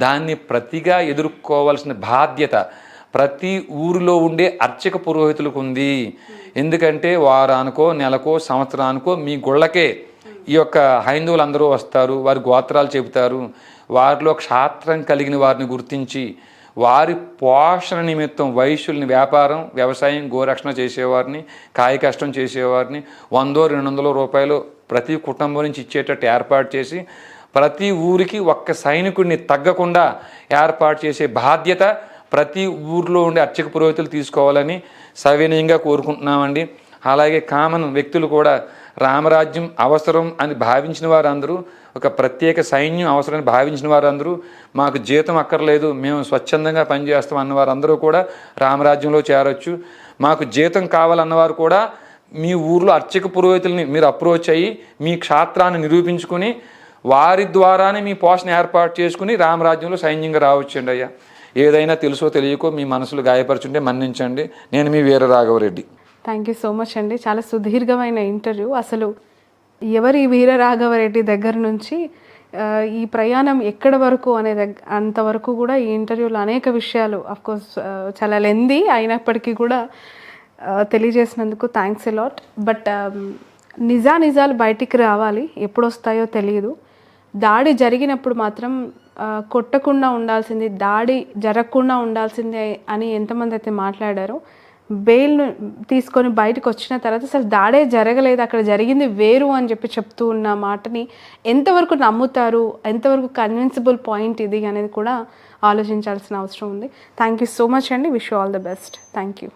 దాన్ని ప్రతిగా ఎదుర్కోవాల్సిన బాధ్యత ప్రతి ఊరిలో ఉండే అర్చక పురోహితులకు ఉంది. ఎందుకంటే వారానికో, నెలకో, సంవత్సరానికో మీ గుళ్ళకే ఈ యొక్క హైందవులందరూ వస్తారు, వారి గోత్రాలు చెబుతారు, వారిలో క్షాత్రం కలిగిన వారిని గుర్తించి వారి పోషణ నిమిత్తం వైశ్యుల్ని, వ్యాపారం, వ్యవసాయం, గోరక్షణ చేసేవారిని, కాయ కష్టం చేసేవారిని 100-200 రూపాయలు ప్రతి కుటుంబం నుంచి ఇచ్చేటట్టు ఏర్పాటు చేసి ప్రతి ఊరికి ఒక్క సైనికుడిని తగ్గకుండా ఏర్పాటు చేసే బాధ్యత ప్రతి ఊర్లో ఉండే అర్చక పురోహితులు తీసుకోవాలని సవినయంగా కోరుకుంటున్నామండి. అలాగే కామన్ వ్యక్తులు కూడా రామరాజ్యం అవసరం అని భావించిన వారందరూ, ఒక ప్రత్యేక సైన్యం అవసరమని భావించిన వారందరూ, మాకు జీతం అక్కర్లేదు, మేము స్వచ్ఛందంగా పనిచేస్తాం అన్నవారందరూ కూడా రామరాజ్యంలో చేరొచ్చు. మాకు జీతం కావాలన్నవారు కూడా మీ ఊర్లో అర్చక పురోహితుల్ని మీరు అప్రోచ్ అయ్యి మీ క్షేత్రాన్ని నిరూపించుకుని వారి ద్వారానే మీ పోషణ ఏర్పాటు చేసుకుని రామరాజ్యంలో సైన్యంగా రావచ్చండి. అయ్యా, ఏదైనా తెలుసో తెలియకో మీ మనసులు గాయపరుచుంటే మన్నించండి. నేను మీ Veera Raghava Reddy. Thank you so much అండి. చాలా సుదీర్ఘమైన ఇంటర్వ్యూ. అసలు ఎవరి వీర రాఘవరెడ్డి దగ్గర నుంచి ఈ ప్రయాణం ఎక్కడ వరకు అనే అంతవరకు కూడా ఈ ఇంటర్వ్యూలో అనేక విషయాలు, అఫ్కోర్స్ చాలా లెందీ అయినప్పటికీ కూడా తెలియజేసినందుకు థ్యాంక్స్ ఎ లాట్. బట్ నిజాలు బయటికి రావాలి, ఎప్పుడు వస్తాయో తెలియదు. దాడి జరిగినప్పుడు మాత్రం కొట్టకుండా ఉండాల్సింది, దాడి జరగకుండా ఉండాల్సిందే అని ఎంతమంది అయితే మాట్లాడారో, బెయిల్ను తీసుకొని బయటకు వచ్చిన తర్వాత అసలు దాడే జరగలేదు, అక్కడ జరిగింది వేరు అని చెప్పి చెప్తూ ఉన్న మాటని ఎంతవరకు నమ్ముతారు, ఎంతవరకు కన్విన్సిబుల్ పాయింట్ ఇది అనేది కూడా ఆలోచించాల్సిన అవసరం ఉంది. థ్యాంక్ యూ సో మచ్ అండి. Wish you all the best. Thank you.